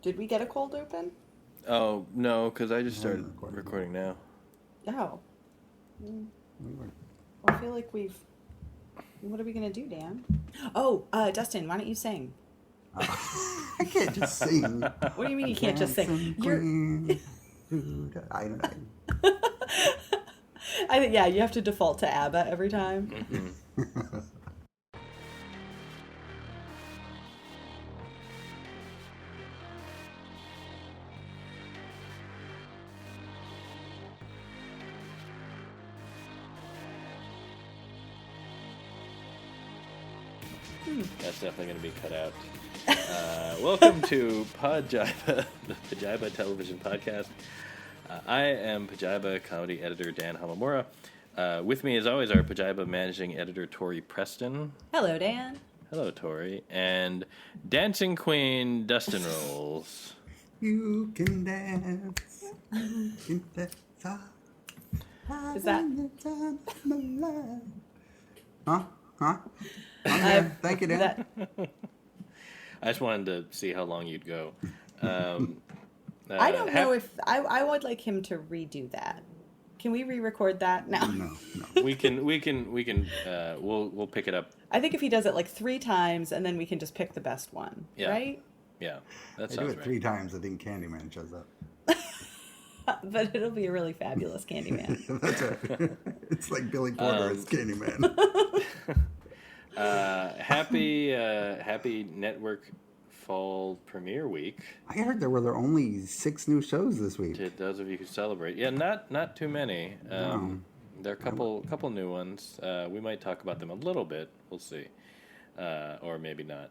Did we get a cold open? Oh, no, because I just started recording now. Oh. Well, I feel like we've... What are we going to do, Dan? Oh, Dustin, why don't you sing? I can't just sing. What do you mean you can't just sing? I don't know. I think, yeah, you have to default to ABBA every time. Mm-hmm. That's definitely going to be cut out. Welcome to Pajiba, the Pajiba Television Podcast. I am Pajiba comedy editor Dan Hamamura. With me, as always, our Pajiba managing editor Tori Preston. Hello, Dan. Hello, Tori. And dancing queen Dustin Rolls. You can dance. You can dance. Is that... Huh? Okay. Thank you, Dan. I just wanted to see how long you'd go. I don't know if... I would like him to redo that. Can we re-record that? No. No. We can. We'll pick it up. I think if he does it like 3 times, and then we can just pick the best one, right? Yeah, that sounds I do it right. 3 times. I think Candyman shows up. But it'll be a really fabulous Candyman. That's right. It's like Billy Porter as Candyman. Happy network fall premiere week. I heard there were only 6 new shows this week. To those of you who celebrate, yeah, not too many. No. There are a couple new ones. We might talk about them a little bit. We'll see, or maybe not.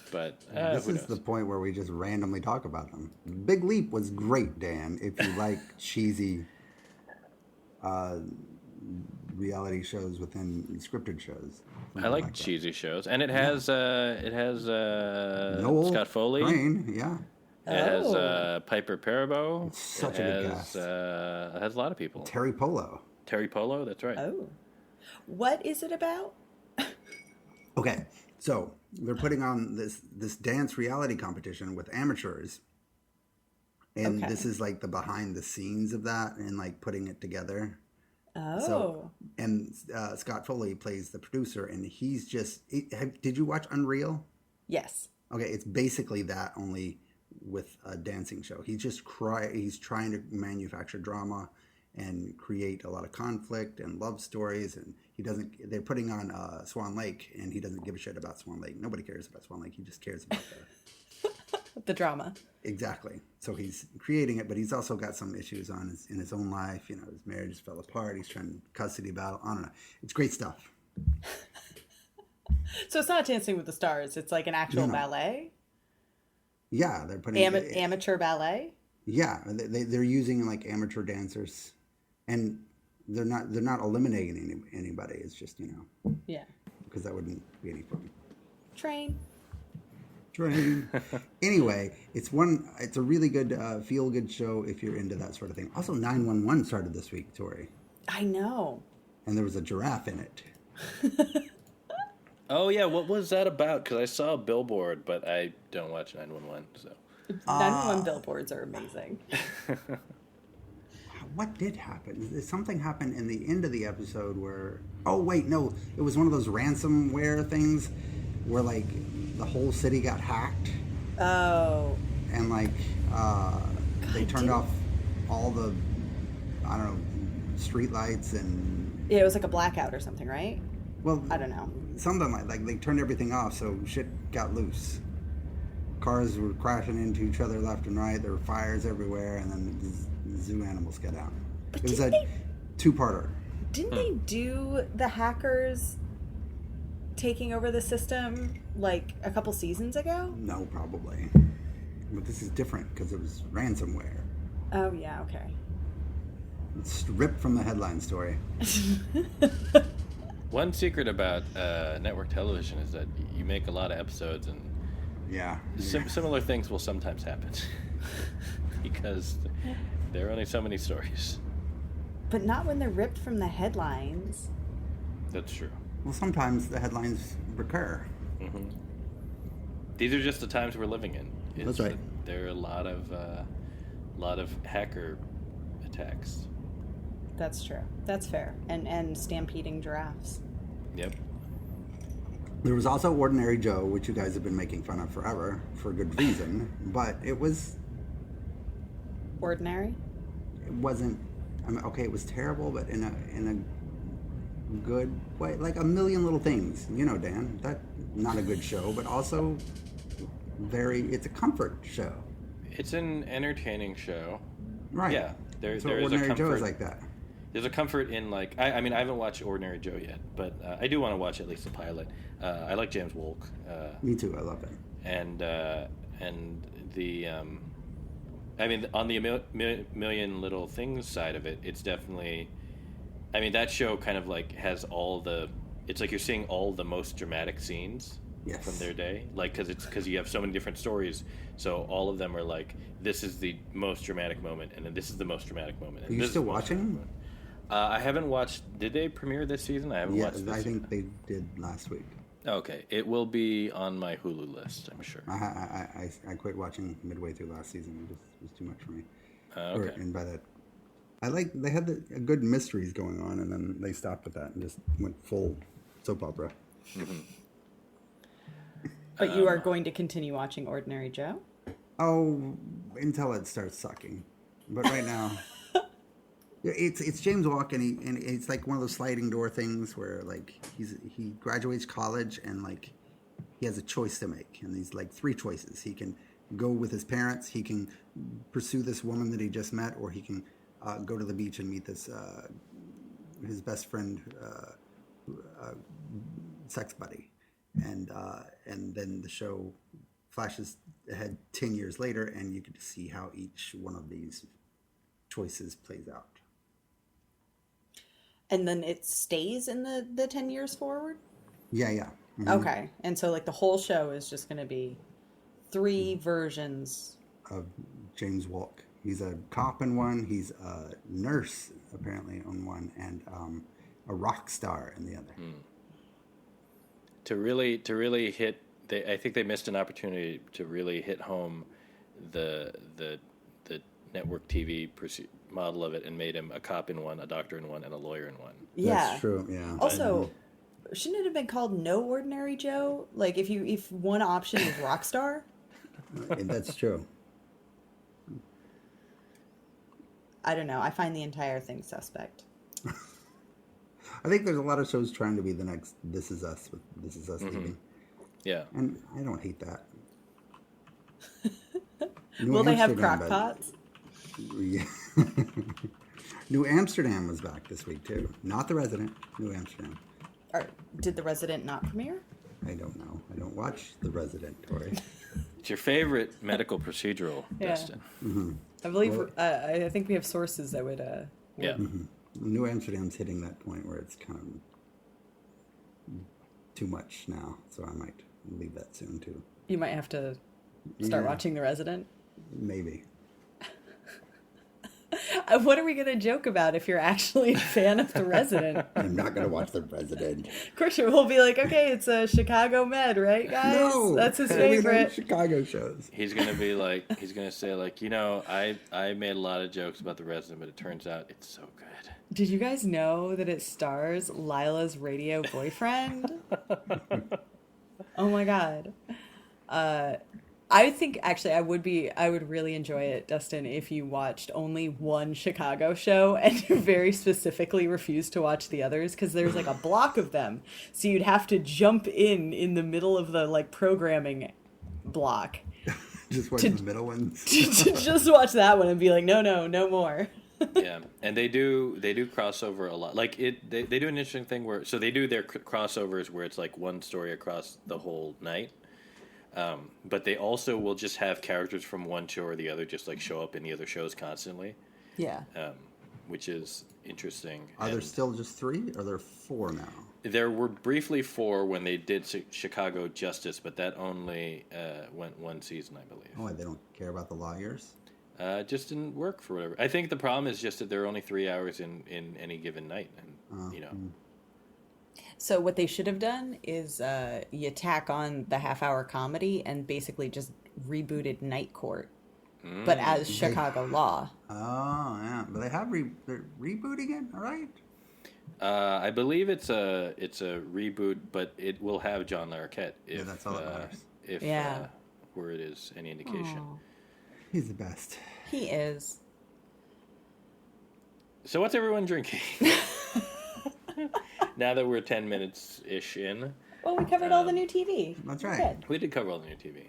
But this is the point where we just randomly talk about them. Big Leap was great, Dan. If you like cheesy reality shows within scripted shows. I like cheesy shows, and it has Noel Scott Foley. Crane, yeah. It has Piper Perabo. It's such a good cast. It has a lot of people. Terry Polo, that's right. Oh. What is it about? Okay, so they're putting on this dance reality competition with amateurs. And this is like the behind the scenes of that and like putting it together. Oh. So, and Scott Foley plays the producer, and he's just... did you watch Unreal? Yes. Okay, it's basically that, only with a dancing show. He's just he's trying to manufacture drama and create a lot of conflict and love stories, and he doesn't... They're putting on Swan Lake, and he doesn't give a shit about Swan Lake. Nobody cares about Swan Lake. He just cares about the drama. Exactly. So he's creating it, but he's also got some issues in his own life. You know, his marriage fell apart. He's trying custody battle. I don't know. It's great stuff. So it's not Dancing with the Stars. It's like an actual ballet? Yeah, they're putting... amateur ballet? Yeah, they're using like amateur dancers, and they're not eliminating anybody. It's just, Yeah. Because that wouldn't be any fun. Train. Anyway, it's a really good feel good show if you're into that sort of thing. Also, 911 started this week, Tori. I know. And there was a giraffe in it. Oh yeah, what was that about? Because I saw a billboard, but I don't watch 911, so. 911 billboards are amazing. What did happen? Something happened in the end of the episode where... Oh wait, no, it was one of those ransomware things where like the whole city got hacked. Oh. And like they turned off all the, I don't know, street lights and... Yeah, it was like a blackout or something, right? Well, I don't know. Something like they turned everything off, so shit got loose. Cars were crashing into each other left and right. There were fires everywhere, and then the zoo animals got out. But it was a 2-parter. Didn't they do the hackers taking over the system like a couple seasons ago? No, probably. But this is different because it was ransomware. Oh, yeah, okay. It's ripped from the headline story. One secret about network television is that you make a lot of episodes, and similar things will sometimes happen because there are only so many stories. But not when they're ripped from the headlines. That's true. Well, sometimes the headlines recur. Mm-hmm. These are just the times we're living in. That's right. There are a lot of hacker attacks. That's true. That's fair. And stampeding giraffes. Yep. There was also Ordinary Joe, which you guys have been making fun of forever for good reason, but it was Ordinary? it wasn't. I mean, okay, it was terrible, but in a good way, like A Million Little Things. You know, Dan, that not a good show, but also it's a comfort show. It's an entertaining show. Right. Yeah. There is a Ordinary comfort. Joe is like that. There's a comfort in like I mean I haven't watched Ordinary Joe yet, but I do want to watch at least the pilot. I like James Wolk. Me too. I love it. And the I mean on the Million Little Things side of it, it's definitely. I mean that show kind of like has all the. It's like you're seeing all the most dramatic scenes. Yes. From their day, like because you have so many different stories, so all of them are like this is the most dramatic moment, and then this is the most dramatic moment. And Are you this still is the most watching? dramatic moment. I haven't watched. Did they premiere this season? I haven't watched. This I season. think they did last week. Okay, it will be on my Hulu list, I'm sure. I quit watching midway through last season. It was too much for me. Okay. And by that, they had good mysteries going on, and then they stopped with that and just went full soap opera. Mm-hmm. But you are going to continue watching Ordinary Joe? Oh, until it starts sucking. But right now, it's James Walk, and it's like one of those sliding door things where like he graduates college and like he has a choice to make, and he's like three choices. He can go with his parents, he can pursue this woman that he just met, or he can go to the beach and meet this his best friend sex buddy. And then the show flashes ahead 10 years later, and you get to see how each one of these choices plays out. And then it stays in the 10 years forward? Yeah. Mm-hmm. Okay. And so like the whole show is just going to be three versions of James Wolk. He's a cop in one, he's a nurse apparently on one, and a rock star in the other. To really hit, I think they missed an opportunity to really hit home the network TV model of it, and made him a cop in one, a doctor in one, and a lawyer in one. Yeah. That's true. Yeah. Also, shouldn't it have been called No Ordinary Joe? Like if one option is rock star? And that's true. I don't know. I find the entire thing suspect. I think there's a lot of shows trying to be the next This Is Us with This Is Us TV. Yeah. And I don't hate that. Will they have Amsterdam, crock pots? Yeah. New Amsterdam was back this week too. Not The Resident, New Amsterdam. Did The Resident not premiere? I don't know. I don't watch The Resident, Tori. It's your favorite medical procedural, Yeah. Dustin. Mm-hmm. I believe. I think we have sources that would. Yeah. Mm-hmm. New Amsterdam's hitting that point where it's kind of too much now, so I might leave that soon too. You might have to start watching The Resident. Maybe. What are we going to joke about if you're actually a fan of The Resident? I'm not going to watch The Resident. Of course, we'll be like, okay, it's a Chicago med, right, guys? No! That's his We don't favorite. Chicago shows. He's gonna say like, I made a lot of jokes about The Resident, but it turns out it's so good. Did you guys know that it stars Lila's radio boyfriend? Oh my god. I think actually I would really enjoy it, Dustin, if you watched only one Chicago show and you very specifically refused to watch the others, because there's like a block of them. So you'd have to jump in the middle of the like programming block. Just watch the middle ones. to just watch that one and be like, no more. Yeah, and they do crossover a lot. Like they do an interesting thing where they do their crossovers where it's like one story across the whole night. But they also will just have characters from one show or the other just like show up in the other shows constantly. Yeah. Which is interesting. Are there still just 3? Or are there 4 now? There were briefly 4 when they did Chicago Justice, but that only went one season, I believe. Oh, they don't care about the lawyers? Just didn't work for whatever. I think the problem is just that there are only 3 hours in any given night, and So what they should have done is you tack on the half-hour comedy and basically just rebooted Night Court, but as Chicago Law. Oh, yeah. But they're rebooting it, all right? I believe it's a reboot, but it will have John Larroquette if that's all that matters. If word is any indication. Aww. He's the best. He is. So what's everyone drinking? Now that we're 10 minutes-ish in. Well, we covered all the new TV. That's right. We did cover all the new TV.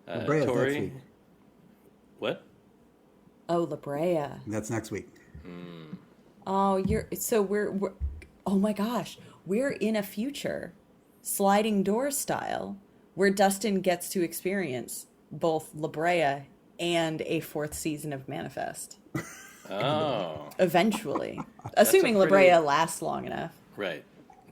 La Brea's Tori, next week. What? Oh, La Brea. That's next week. Oh, we're oh my gosh, we're in a future sliding door style where Dustin gets to experience both La Brea and a 4th season of Manifest. Oh. Eventually. Assuming La Brea lasts long enough. Right.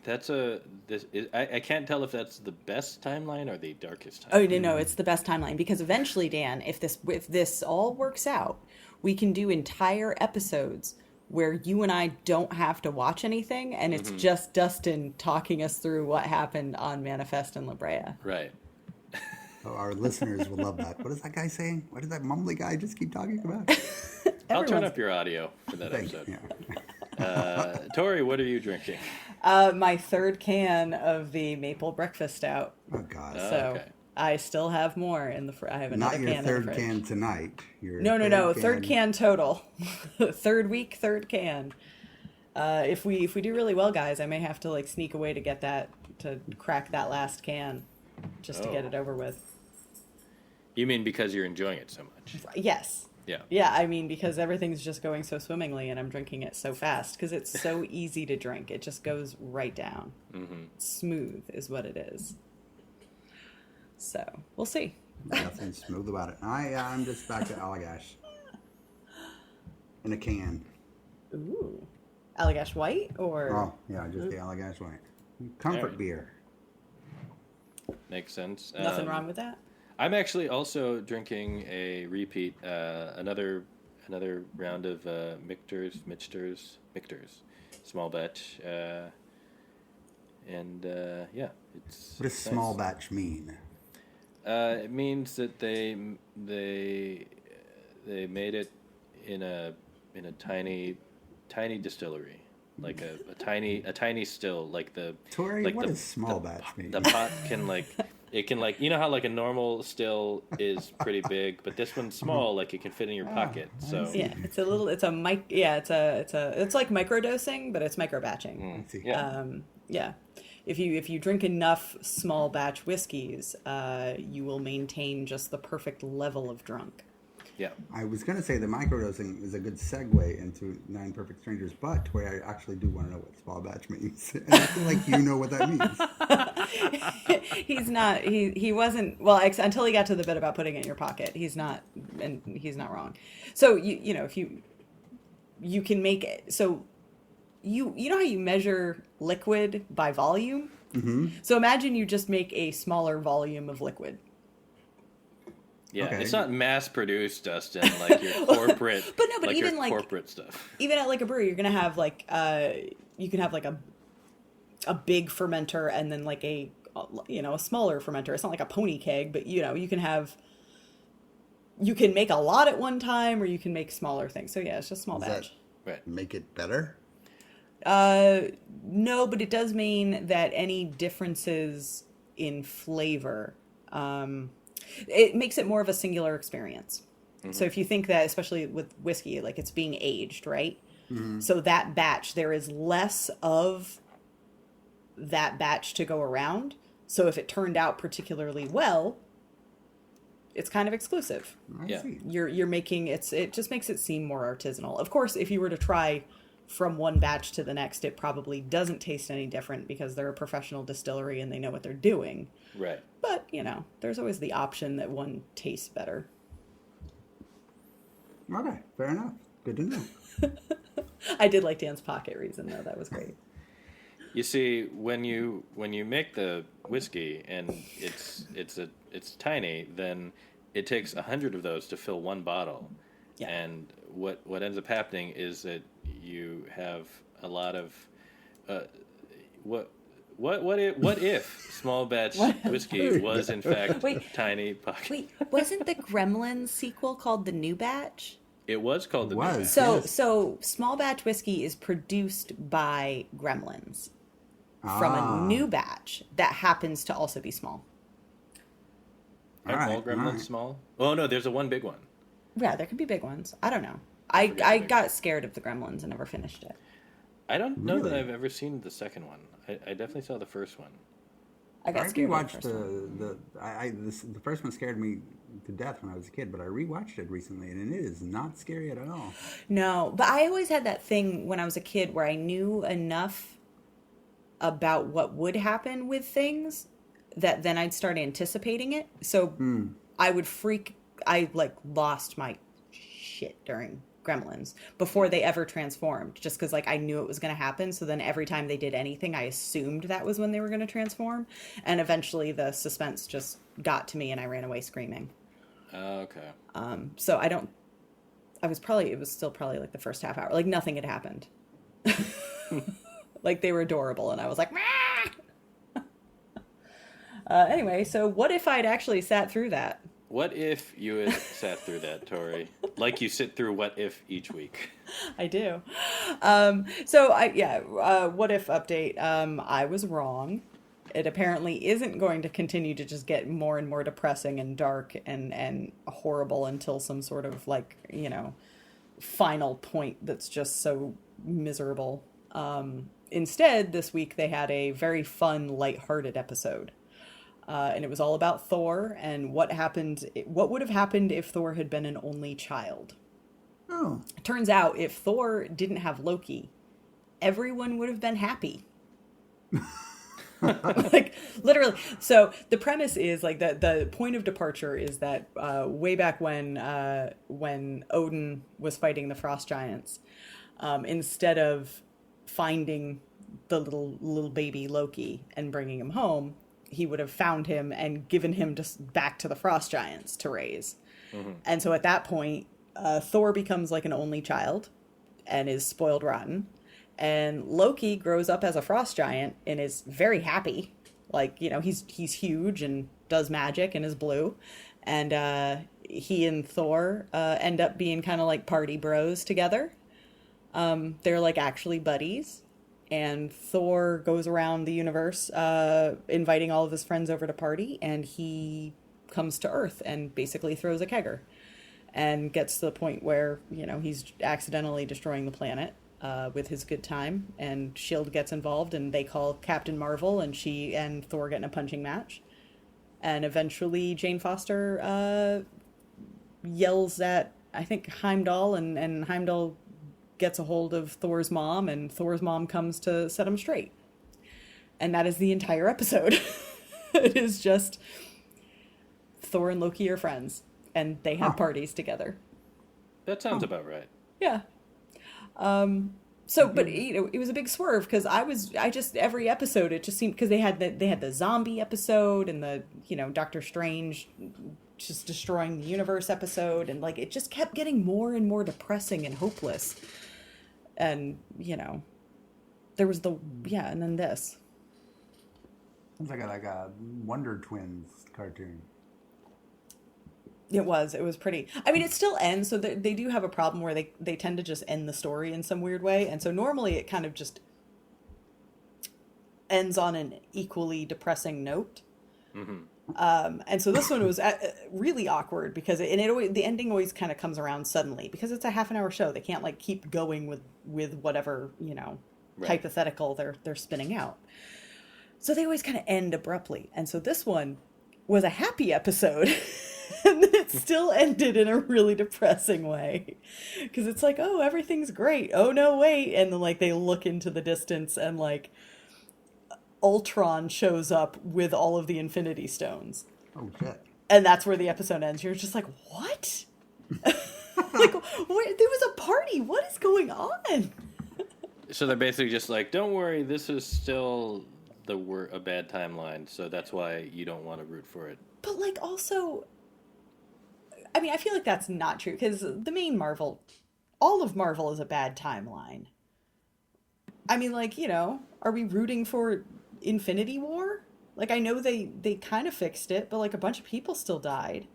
I can't tell if that's the best timeline or the darkest timeline. Oh, no, it's the best timeline because eventually, Dan, if this all works out, we can do entire episodes where you and I don't have to watch anything and it's just Dustin talking us through what happened on Manifest and La Brea. Right. Oh, our listeners will love that. What is that guy saying? What does that mumbly guy just keep talking about? I'll turn up your audio for that episode. Yeah. Tori, what are you drinking? My 3rd can of the maple breakfast stout. Oh, God. So okay. I still have more in the I have another Not your can 3rd can tonight. Your No. 3rd can total. 3rd week, 3rd can. If we do really well, guys, I may have to sneak away to crack that last can just to get it over with. You mean because you're enjoying it so much? Yes. Yeah. Yeah, I mean, because everything's just going so swimmingly and I'm drinking it so fast because it's so easy to drink. It just goes right down. Mm-hmm. Smooth is what it is. So, we'll see. Nothing smooth about it. I'm just back to Allagash. In a can. Ooh. Allagash White or? Oh, yeah, just the Allagash White. Comfort beer. Makes sense. Nothing wrong with that? I'm actually also drinking a repeat, another round of Michter's, small batch, and yeah, it's. What does small batch mean? It means that they made it in a tiny distillery, like a tiny still, like the. Tori, what does small batch mean? The pot can It can you know how a normal still is pretty big, but this one's small, it can fit in your pocket. So yeah, it's like microdosing, but it's micro batching. Yeah. If you drink enough small batch whiskeys, you will maintain just the perfect level of drunk. Yeah. I was going to say the microdosing is a good segue into Nine Perfect Strangers, but where I actually do want to know what small batch means. And I feel like you know what that means. He wasn't, well, until he got to the bit about putting it in your pocket. He's not wrong. So, if you can make it, so you know how you measure liquid by volume? Mm-hmm. So imagine you just make a smaller volume of liquid. Yeah, okay. It's not mass produced, Dustin, like your corporate, but no, but even your corporate stuff. Even at a brewery, you're gonna have you can have a big fermenter and then a smaller fermenter. It's not like a pony keg, but you can make a lot at one time, or you can make smaller things. So yeah, it's just small batch. Right. Make it better? No, but it does mean that any differences in flavor, it makes it more of a singular experience. Mm-hmm. So if you think that, especially with whiskey, it's being aged, right? Mm-hmm. So that batch, there is less of that batch to go around. So if it turned out particularly well, it's kind of exclusive. Yeah. You're making it just makes it seem more artisanal. Of course, if you were to try from one batch to the next, it probably doesn't taste any different because they're a professional distillery and they know what they're doing. Right. But, there's always the option that one tastes better. Okay, fair enough. Good to know. I did like Dan's pocket reason, though. That was great. You see, when you make the whiskey and it's tiny, then it takes 100 of those to fill one bottle. Yeah. And what ends up happening is that you have a lot of What if small batch whiskey was in fact tiny pocket? Wait, wasn't the Gremlins sequel called The New Batch? It was called The New Batch. So small batch whiskey is produced by Gremlins from a new batch that happens to also be small. Are all Gremlins small? Oh no, there's one big one. Yeah, there could be big ones. I don't know. I got scared of the Gremlins and never finished it. I don't know that I've ever seen the second one. I definitely saw the first one. I rewatched the first one scared me to death when I was a kid, but I rewatched it recently, and it is not scary at all. No, but I always had that thing when I was a kid where I knew enough about what would happen with things that then I'd start anticipating it. So I would I lost my shit during Gremlins before they ever transformed, just because I knew it was going to happen. So then every time they did anything, I assumed that was when they were going to transform, and eventually the suspense just got to me and I ran away screaming. Okay. So it was still probably the first half hour, nothing had happened. They were adorable and I was like, Mah! Anyway, so what if I'd actually sat through that? What if you had sat through that, Tori? Like you sit through What If each week. I do. What If update. I was wrong. It apparently isn't going to continue to just get more and more depressing and dark and horrible until some sort of final point that's just so miserable. Instead, this week they had a very fun, lighthearted episode. And it was all about Thor and what would have happened if Thor had been an only child. Oh. Turns out if Thor didn't have Loki, everyone would have been happy. Literally. So the premise is the point of departure is that way back when Odin was fighting the frost giants, instead of finding the little baby Loki and bringing him home, he would have found him and given him just back to the frost giants to raise. Mm-hmm. And so at that point, Thor becomes an only child and is spoiled rotten. And Loki grows up as a frost giant and is very happy. He's huge and does magic and is blue. And he and Thor end up being kind of party bros together. They're actually buddies. And Thor goes around the universe inviting all of his friends over to party, and he comes to Earth and basically throws a kegger and gets to the point where, he's accidentally destroying the planet with his good time, and S.H.I.E.L.D. gets involved, and they call Captain Marvel, and she and Thor get in a punching match. And eventually Jane Foster yells at, I think, Heimdall, and Heimdall gets a hold of Thor's mom, and Thor's mom comes to set him straight. And that is the entire episode. It is just Thor and Loki are friends, and they have parties together. That sounds about right. Yeah. But it was a big swerve because every episode it just seemed, because they had the zombie episode and the Doctor Strange just destroying the universe episode, and it just kept getting more and more depressing and hopeless. And there was and then this. Sounds like a Wonder Twins cartoon. It was pretty. I mean, it still ends, so they do have a problem where they tend to just end the story in some weird way, and so normally it kind of just ends on an equally depressing note. Mm-hmm. And so this one was really awkward because the ending always kind of comes around suddenly because it's a half an hour show. They can't keep going with whatever, right, hypothetical they're spinning out. So they always kind of end abruptly. And so this one was a happy episode and it still ended in a really depressing way because it's oh, everything's great. Oh no, wait. And then they look into the distance and Ultron shows up with all of the Infinity Stones. Oh, shit. And that's where the episode ends. You're just what? There was a party. What is going on? So they're basically just don't worry, this is still a bad timeline, so that's why you don't want to root for it. But, also, I mean, I feel that's not true, because the main Marvel, all of Marvel is a bad timeline. I mean, like, are we rooting for Infinity War? Like, I know they kind of fixed it, but like a bunch of people still died.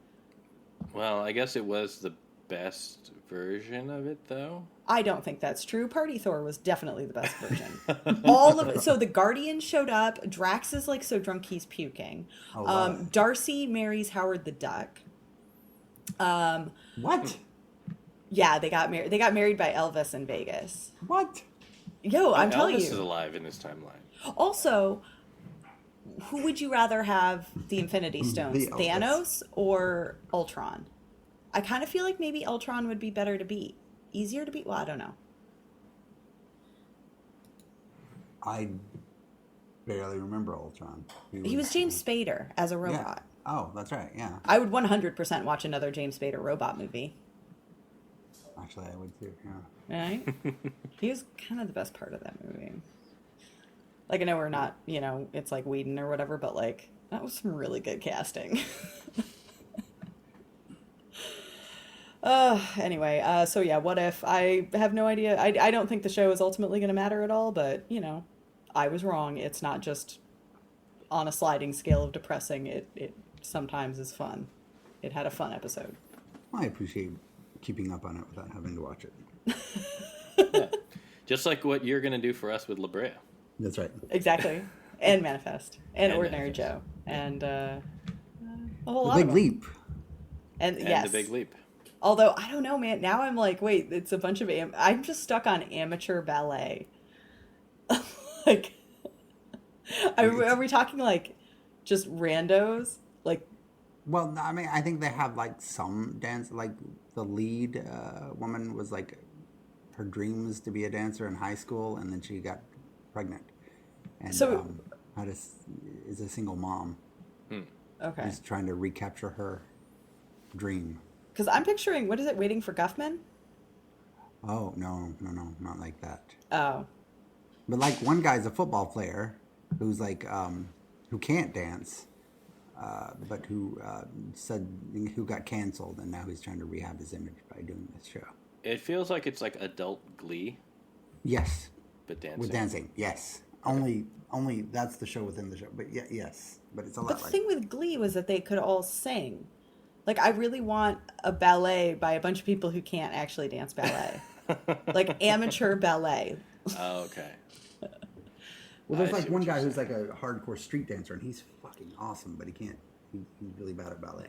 Well, I guess it was the best version of it, though. I don't think that's true. Party Thor was definitely the best version. So the Guardians showed up. Drax is like so drunk he's puking. Darcy marries Howard the Duck. What? Yeah, they got married. They got married by Elvis in Vegas. What? Yo, I'm telling you. Elvis is alive in this timeline. Also, who would you rather have the Infinity Stones, Thanos or Ultron? I kind of feel like maybe Ultron would be better to beat. Easier to beat? Well, I don't know. I barely remember Ultron. He was James Spader as a robot. Yeah. Oh, that's right, yeah. I would 100% watch another James Spader robot movie. Actually, I would too, yeah. Right? He was kind of the best part of that movie. Like, I know we're not, it's like Whedon or whatever, but like, that was some really good casting. Anyway, so yeah, what if? I have no idea. I don't think the show is ultimately going to matter at all, but, I was wrong. It's not just on a sliding scale of depressing. It sometimes is fun. It had a fun episode. I appreciate keeping up on it without having to watch it. Yeah. Just like what you're going to do for us with La Brea. That's right. Exactly. And Manifest. And Ordinary Manifest. Joe. And a whole The lot Big of them. Leap. And And yes. The Big Leap. Although, I don't know, man. Now I'm like, wait, it's a bunch of... I'm just stuck on amateur ballet. Like... Are we talking, like, just randos? Like... Well, I mean, I think they have, like, some dance. Like, the lead woman was, like... Her dream was to be a dancer in high school, and then she got pregnant. And So... is a single mom. Okay. Who's trying to recapture her dream. Because I'm picturing, what is it, Waiting for Guffman? Oh, no, not like that. Oh. But, like, one guy's a football player who's, like, who can't dance, but who got canceled, and now he's trying to rehab his image by doing this show. It feels like it's like adult Glee. Yes. But dancing. With dancing, yes. Only that's the show within the show. But yeah, yes. But it's a lot But the like... thing with Glee was that they could all sing. Like, I really want a ballet by a bunch of people who can't actually dance ballet. Like, amateur ballet. Oh, okay. Well, there's I like see one what you're guy who's like a hardcore street dancer, and he's fucking awesome, but he can't... He's really bad at ballet.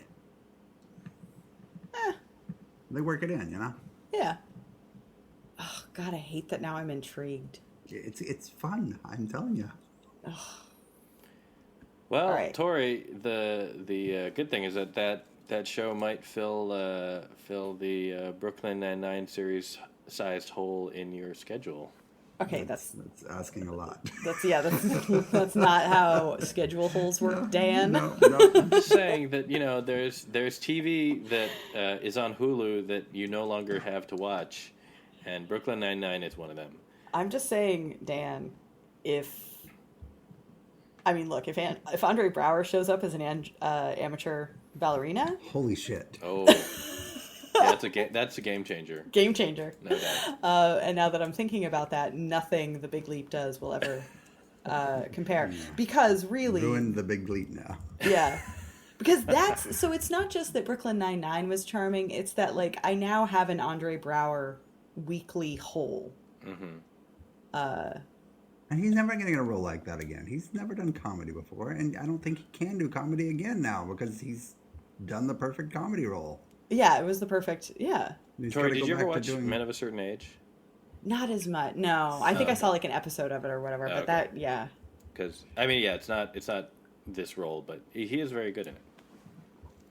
They work it in, Yeah. Oh, God, I hate that now I'm intrigued. It's fun, I'm telling you. Well, right. Tori, the good thing is that show might fill the Brooklyn Nine-Nine series sized hole in your schedule. Okay, that's asking a lot. That's not how schedule holes work, Dan. No. I'm just saying that there's TV that is on Hulu that you no longer have to watch, and Brooklyn Nine-Nine is one of them. I'm just saying, Dan, if Andre Brower shows up as an amateur ballerina, Holy shit! Oh, that's a game changer. Game changer. No doubt. And now that I'm thinking about that, nothing The Big Leap does will ever compare. Because really... Ruined The Big Leap now. Yeah. Because so it's not just that Brooklyn Nine-Nine was charming, it's that, like, I now have an Andre Brower weekly hole. Mm-hmm. And he's never going to get a role like that again. He's never done comedy before, and I don't think he can do comedy again now because he's done the perfect comedy role. Yeah, it was the perfect, yeah. Tori, did you ever watch Men of a Certain Age? Not as much, no. I think I saw like an episode of it or whatever, but that, yeah. Because, it's not this role, but he is very good in it.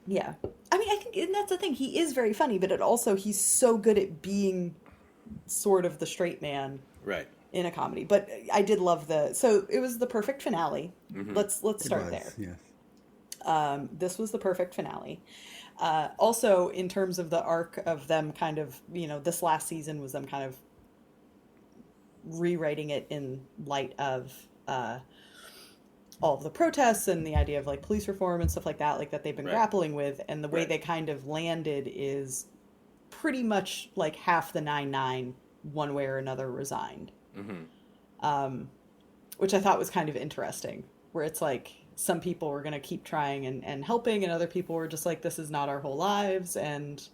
Yeah. I think, and that's the thing, he is very funny, but he's so good at being sort of the straight man. Right. In a comedy. But I did love so it was the perfect finale. Mm-hmm. Let's start there. Yes. This was the perfect finale. Also, in terms of the arc of them kind of, this last season was them kind of rewriting it in light of all of the protests and the idea of like police reform and stuff like that they've been grappling with. And the way they kind of landed is pretty much like half the 9-9 one way or another resigned. Mm-hmm. which I thought was kind of interesting, where it's like some people were going to keep trying and helping, and other people were just like, this is not our whole lives, and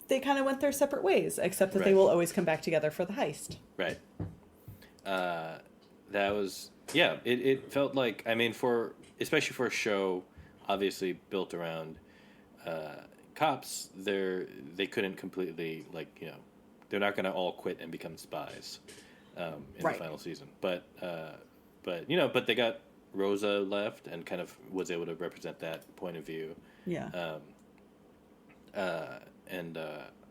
they kind of went their separate ways, except that Right. they will always come back together for the heist. Right. That was, yeah, it felt like, I mean, especially for a show obviously built around cops, they couldn't completely, like, you know, they're not going to all quit and become spies in Right. the final season. But you know, but they got Rosa left and kind of was able to represent that point of view. Yeah. And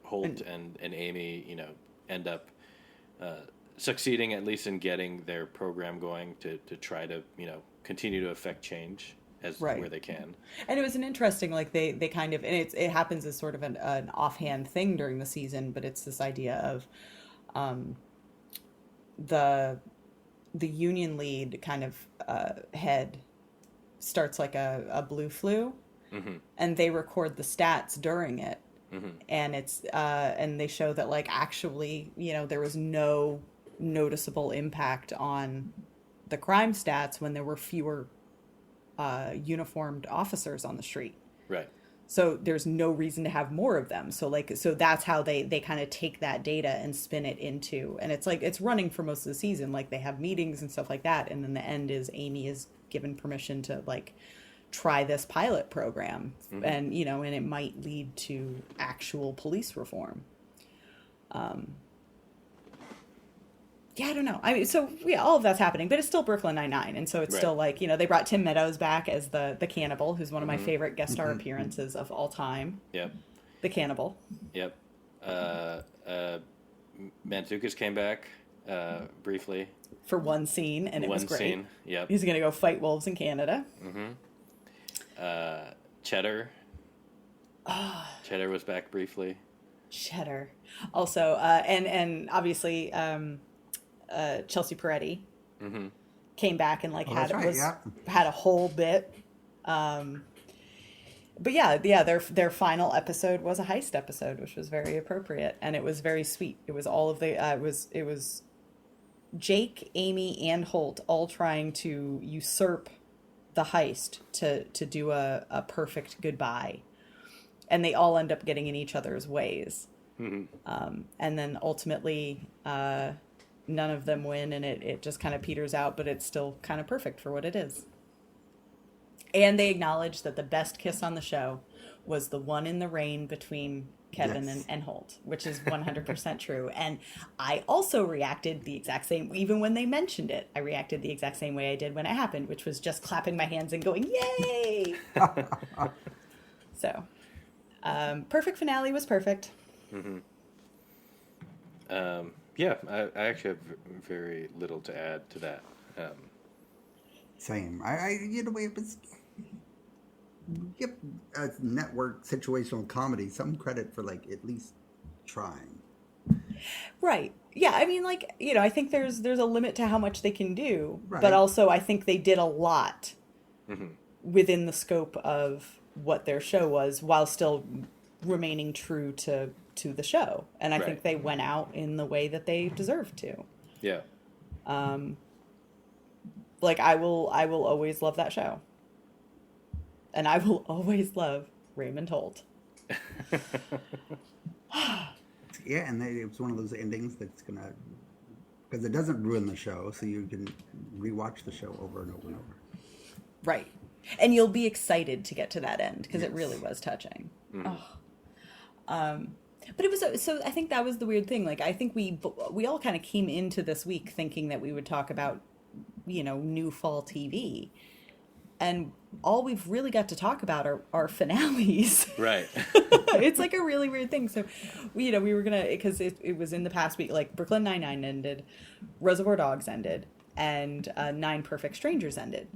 Holt and Amy, you know, end up succeeding at least in getting their program going to try to, you know, continue to affect change Right. where they can. And it was an interesting, like, they kind of, and it happens as sort of an offhand thing during the season, but it's this idea of the union lead kind of head starts like a blue flu, Mm-hmm. and they record the stats during it. Mm-hmm. And it's and they show that, like, actually, you know, there was no noticeable impact on the crime stats when there were fewer uniformed officers on the street. Right. So there's no reason to have more of them. So that's how they kind of take that data and spin it into, and it's like, it's running for most of the season. Like, they have meetings and stuff like that. And then the end is Amy is given permission to, like, try this pilot program. Mm-hmm. And, you know, and it might lead to actual police reform. Yeah, I don't know. I mean, so yeah, all of that's happening, but it's still Brooklyn Nine-Nine. And so it's Right. still like, you know, they brought Tim Meadows back as the cannibal, who's one of my Mm-hmm. favorite guest star appearances of all time. Yep. The cannibal. Yep. Mantzoukas came back briefly. For one scene, and it was One great. scene. Yep. He's going to go fight wolves in Canada. Cheddar. Cheddar was back briefly. Cheddar. Also, and obviously, Chelsea Peretti came back and, like, that's right, yeah. had a whole bit. But yeah, their final episode was a heist episode, which was very appropriate, and it was very sweet. It was all of the it was Jake, Amy, and Holt all trying to usurp the heist to do a perfect goodbye, and they all end up getting in each other's ways. And then ultimately, none of them win, and it just kind of peters out, but it's still kind of perfect for what it is. And they acknowledge that the best kiss on the show was the one in the rain between Kevin Yes. and Holt, which is 100% true. And I also reacted the exact same, even when they mentioned it, I reacted the exact same way I did when it happened, which was just clapping my hands and going, yay! So, perfect finale was perfect. Yeah, I actually have very little to add to that. Same. You know, it was give a network situational comedy some credit for, like, at least trying. Right. Yeah, I mean, like, you know, I think there's a limit to how much they can do, Right. but also I think they did a lot within the scope of what their show was, while still remaining true to the show. And I Right. think they went out in the way that they deserved to. Yeah. Like, I will always love that show. And I will always love Raymond Holt. Yeah, and it was one of those endings that's gonna, because it doesn't ruin the show, so you can rewatch the show over and over and over. Right. And you'll be excited to get to that end, because it Yes. really was touching. But it was, so I think that was the weird thing. Like, I think we all kind of came into this week thinking that we would talk about, you know, new fall TV. And all we've really got to talk about are finales. Right. It's like a really weird thing. So, we were going to, because it was in the past week, like, Brooklyn Nine-Nine ended, Reservoir Dogs ended, and 9 Perfect Strangers ended.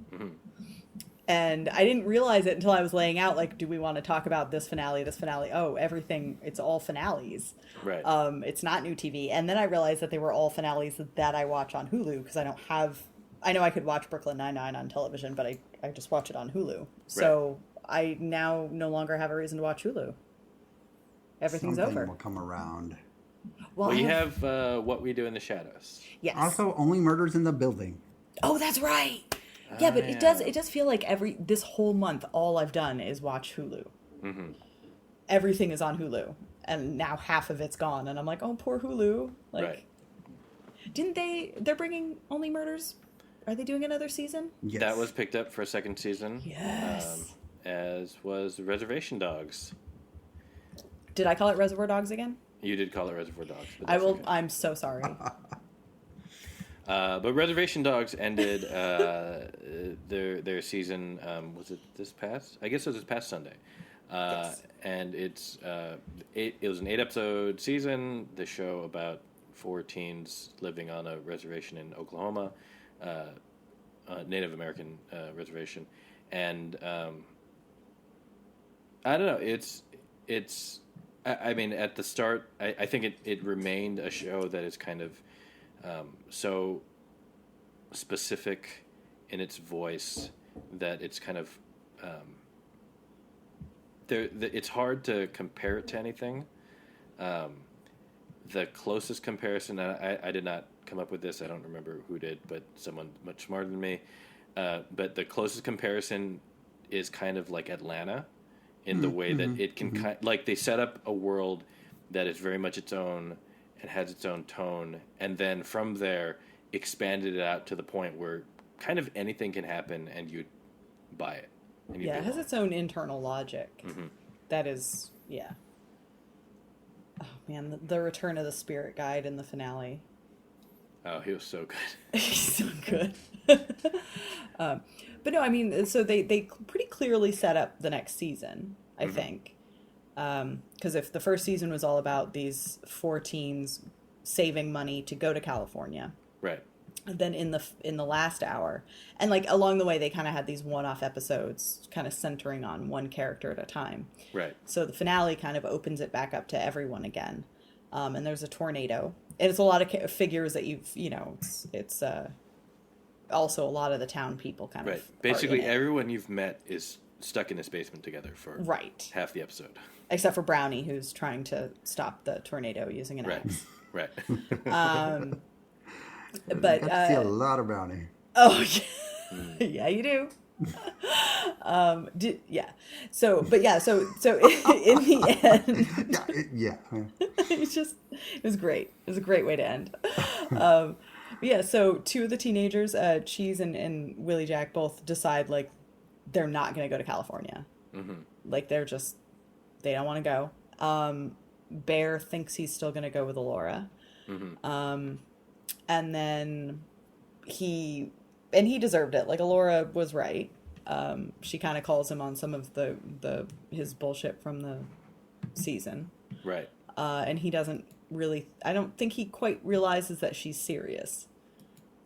And I didn't realize it until I was laying out, like, do we want to talk about this finale? Oh, everything, it's all finales. Right. It's not new TV. And then I realized that they were all finales that I watch on Hulu, because I don't have, I know I could watch Brooklyn Nine-Nine on television, but I just watch it on Hulu. So I now no longer have a reason to watch Hulu. Everything's Something over. will come around. Well, We have What We Do in the Shadows. yes. Also, only murders in the building. Oh, that's right. Yeah, but yeah. it does feel like this whole month all I've done is watch Hulu. Mm-hmm. Everything is on Hulu, and now half of it's gone, and I'm like, oh, poor Hulu. Like, Right. they're bringing Only Murders? Are they doing another season? Yes. That was picked up for a second season. Yes. As was Reservation Dogs. Did I call it Reservoir Dogs again? You did call it Reservoir Dogs. But I that's will. okay. I'm so sorry. But Reservation Dogs ended their season. Was it this past? I guess it was this past Sunday. Yes. And it was an 8-episode season. The show about 4 teens living on a reservation in Oklahoma, a Native American reservation, and I don't know. It's. I mean, at the start, I think it remained a show that is kind of so specific in its voice that it's kind of it's hard to compare it to anything. The closest comparison, and I did not come up with this. I don't remember who did, but someone much smarter than me. But the closest comparison is kind of like Atlanta, in the way that it can like they set up a world that is very much its own and has its own tone, and then from there expanded it out to the point where kind of anything can happen and you'd buy it. And you'd Yeah, be it has along. its own internal logic. Mhm. That is, yeah. Oh man, the return of the spirit guide in the finale. Oh, he was so good. He's so good. But no, I mean, so they pretty clearly set up the next season, I think. Because if the first season was all about these 4 teens saving money to go to California, Right. then in the last hour, and like along the way, they kind of had these one-off episodes, kind of centering on one character at a time. Right. So the finale kind of opens it back up to everyone again, and there's a tornado, and it's a lot of figures that it's also a lot of the town people kind Right. of Basically, are in it. everyone you've met is stuck in this basement together for Right, half the episode. except for Brownie, who's trying to stop the tornado using an Right. axe. Right. But Got to see a lot of Brownie. oh yeah, yeah, you do. Yeah. So in the end, Yeah. it was great. It was a great way to end. Yeah. So 2 of the teenagers, Cheese and Willie Jack, both decide like they're not going to go to California. Mm-hmm. Like they don't want to go. Bear thinks he's still going to go with Alora. Mm-hmm. And then he deserved it. Like Alora was right. She kind of calls him on some of his bullshit from the season. Right. And he doesn't really, I don't think he quite realizes that she's serious.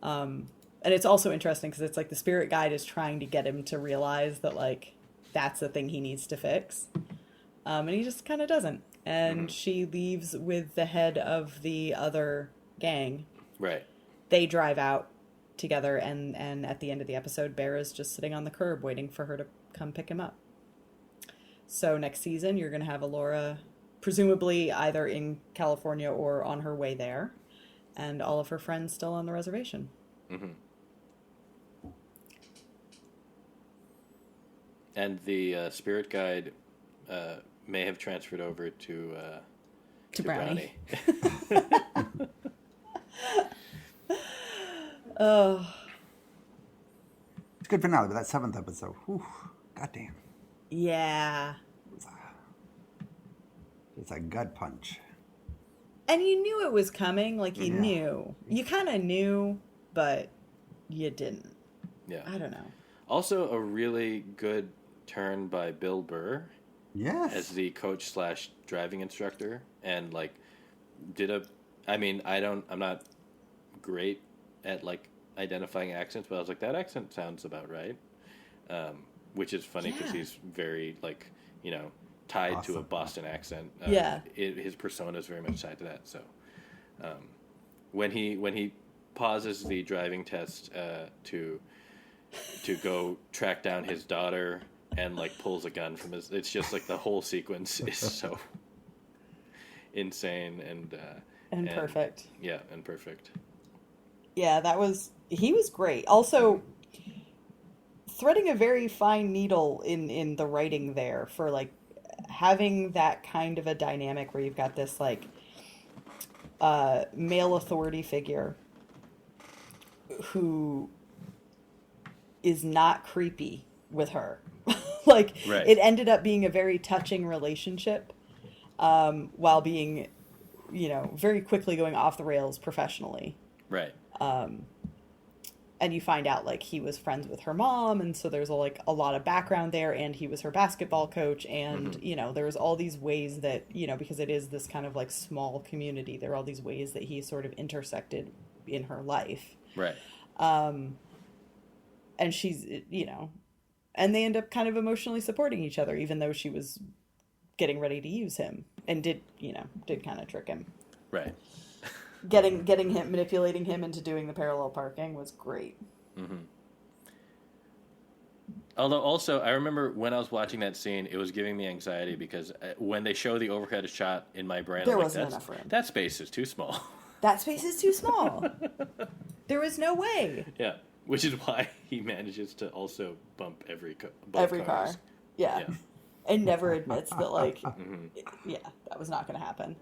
And it's also interesting because it's like the spirit guide is trying to get him to realize that like that's the thing he needs to fix. And he just kind of doesn't. And she leaves with the head of the other gang. Right. They drive out together, and at the end of the episode, Bear is just sitting on the curb waiting for her to come pick him up. So next season, you're going to have Alora presumably either in California or on her way there, and all of her friends still on the reservation. Mm-hmm. And the spirit guide may have transferred over to Brownie. Brownie. Oh. It's a good finale, but that 7th episode, whew, goddamn. Yeah. It's a gut punch. And you knew it was coming, like you Yeah. knew. You kind of knew, but you didn't. Yeah. I don't know. Also, a really good turn by Bill Burr Yes. as the coach / driving instructor, and like I'm not great at like identifying accents, but I was like, that accent sounds about right. Which is funny because Yeah. he's very like, tied to a Awesome. Boston accent. Yeah. His persona is very much tied to that. So when he pauses the driving test to go track down his daughter and like pulls a gun from it's just like the whole sequence is so insane and perfect. Yeah, and perfect. Yeah, he was great. Also, threading a very fine needle in the writing there for like having that kind of a dynamic where you've got this like male authority figure who is not creepy with her. Like, right. It ended up being a very touching relationship, while being, very quickly going off the rails professionally. Right. And you find out like he was friends with her mom, and so there's a lot of background there, and he was her basketball coach, and there was all these ways that because it is this kind of like small community, there are all these ways that he sort of intersected in her life. Right. And she's and they end up kind of emotionally supporting each other, even though she was getting ready to use him and did kind of trick him. Right. Getting him, manipulating him into doing the parallel parking was great. Mm-hmm. Although also, I remember when I was watching that scene, it was giving me anxiety because when they show the overhead shot in my brain, there I'm wasn't enough room. That space is too small. That space is too small. There was no way. Yeah, which is why he manages to also bump every car. Yeah. And never admits that, like, that was not going to happen.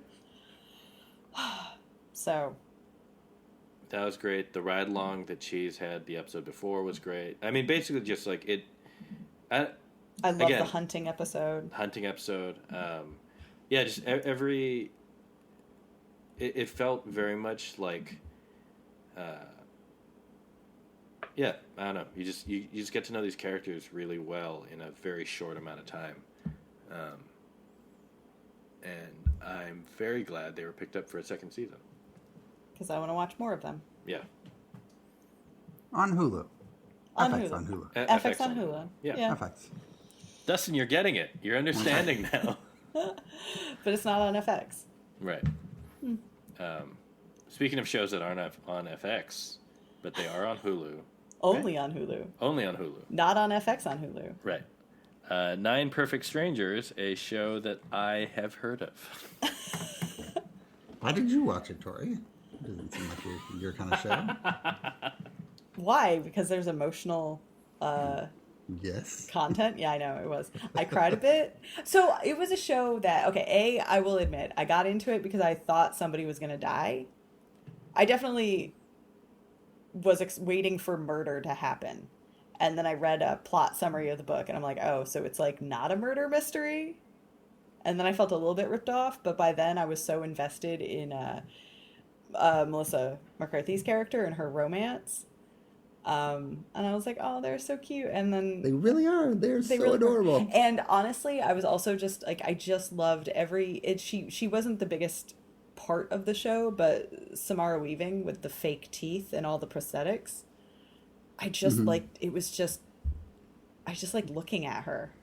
So. That was great. The ride along that Cheese had the episode before was great. I mean, basically just like it. I love the hunting episode. Yeah, just every. It felt very much like. Yeah, I don't know. You just get to know these characters really well in a very short amount of time, and I'm very glad they were picked up for a second season. Because I want to watch more of them. Yeah. On Hulu. On FX Hulu. on Hulu. FX on Hulu. Yeah. FX. Dustin, you're getting it. You're understanding now. But it's not on FX. Right. Speaking of shows that aren't on FX, but they are on Hulu. Only on Hulu. Only on Hulu. Not on FX on Hulu. Right. 9 Perfect Strangers, a show that I have heard of. Why did you watch it, Tori? It doesn't seem like your kind of show. Why? Because there's emotional yes. content? Yeah, I know it was. I cried a bit. So it was a show that, I will admit, I got into it because I thought somebody was going to die. I definitely was waiting for murder to happen. And then I read a plot summary of the book, and I'm like, oh, so it's like not a murder mystery? And then I felt a little bit ripped off, but by then I was so invested in Melissa McCarthy's character and her romance. And I was like, oh, they're so cute. And then they really are. They're so really adorable. Are. And honestly, I was also just like, I just loved she wasn't the biggest part of the show, but Samara Weaving with the fake teeth and all the prosthetics. I just liked, I just like looking at her.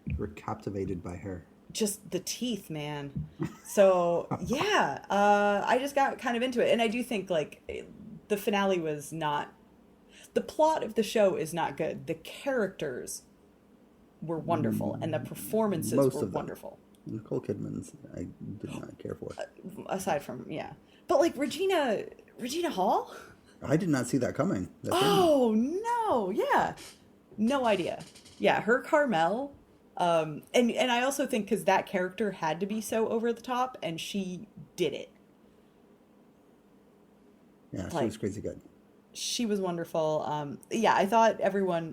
You were captivated by her. Just the teeth, man. So yeah, I just got kind of into it. And I do think like the finale was not, the plot of the show is not good. The characters were wonderful and the performances were wonderful. Nicole Kidman's I did not care for. Aside from, but like Regina Hall? I did not see that coming. Oh no, yeah. No idea. Yeah, her Carmel. And I also think because that character had to be so over the top, and she did it. Yeah, she was crazy good. She was wonderful. I thought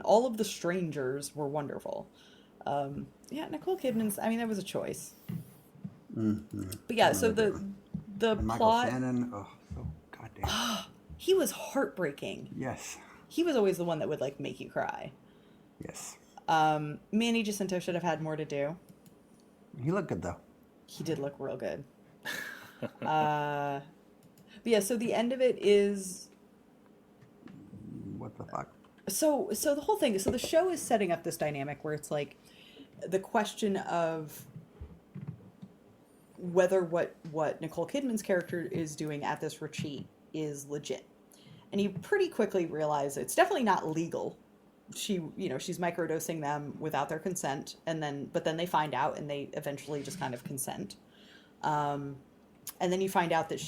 all of the strangers were wonderful. Nicole Kidman's, I mean, that was a choice. Mm-hmm. But yeah, so the and Michael plot... Shannon, so goddamn. He was heartbreaking. Yes. He was always the one that would, like, make you cry. Yes. Manny Jacinto should have had more to do. He looked good, though. He did look real good. But yeah, so the end of it is... What the fuck? So the whole thing, so the show is setting up this dynamic where it's like the question of whether what Nicole Kidman's character is doing at this retreat is legit. And you pretty quickly realize it's definitely not legal. She's microdosing them without their consent, but then they find out and they eventually just kind of consent. And then you find out that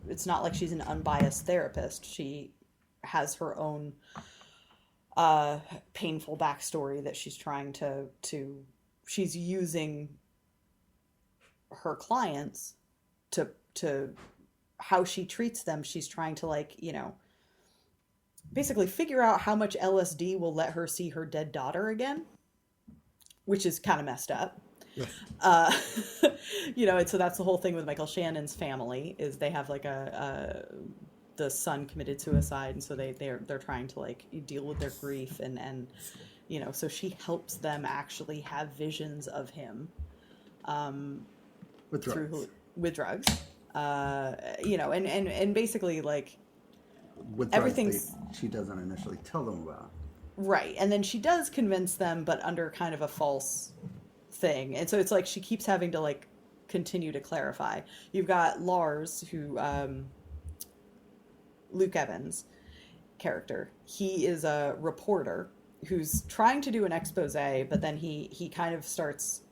it's not like she's an unbiased therapist. She has her own painful backstory that she's trying she's using her clients to how she treats them. She's trying to, like, basically figure out how much LSD will let her see her dead daughter again, which is kind of messed up. Yes. And so that's the whole thing with Michael Shannon's family, is they have like the son committed suicide, and so they're trying to, like, deal with their grief, and so she helps them actually have visions of him With drugs. With drugs. And basically, like, with everything's she doesn't initially tell them about. Right. And then she does convince them, but under kind of a false thing. And so it's like she keeps having to, like, continue to clarify. You've got Lars, who Luke Evans' character. He is a reporter who's trying to do an expose, but then he kind of starts.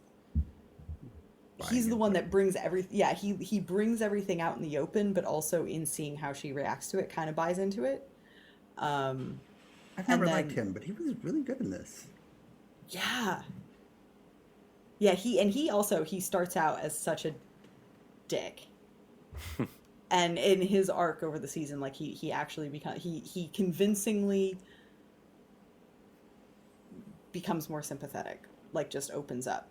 He's the one that brings he brings everything out in the open, but also in seeing how she reacts to it, kind of buys into it. I've never liked him, but he was really good in this. Yeah. Yeah, he starts out as such a dick. And in his arc over the season, like, he actually he convincingly becomes more sympathetic, like, just opens up.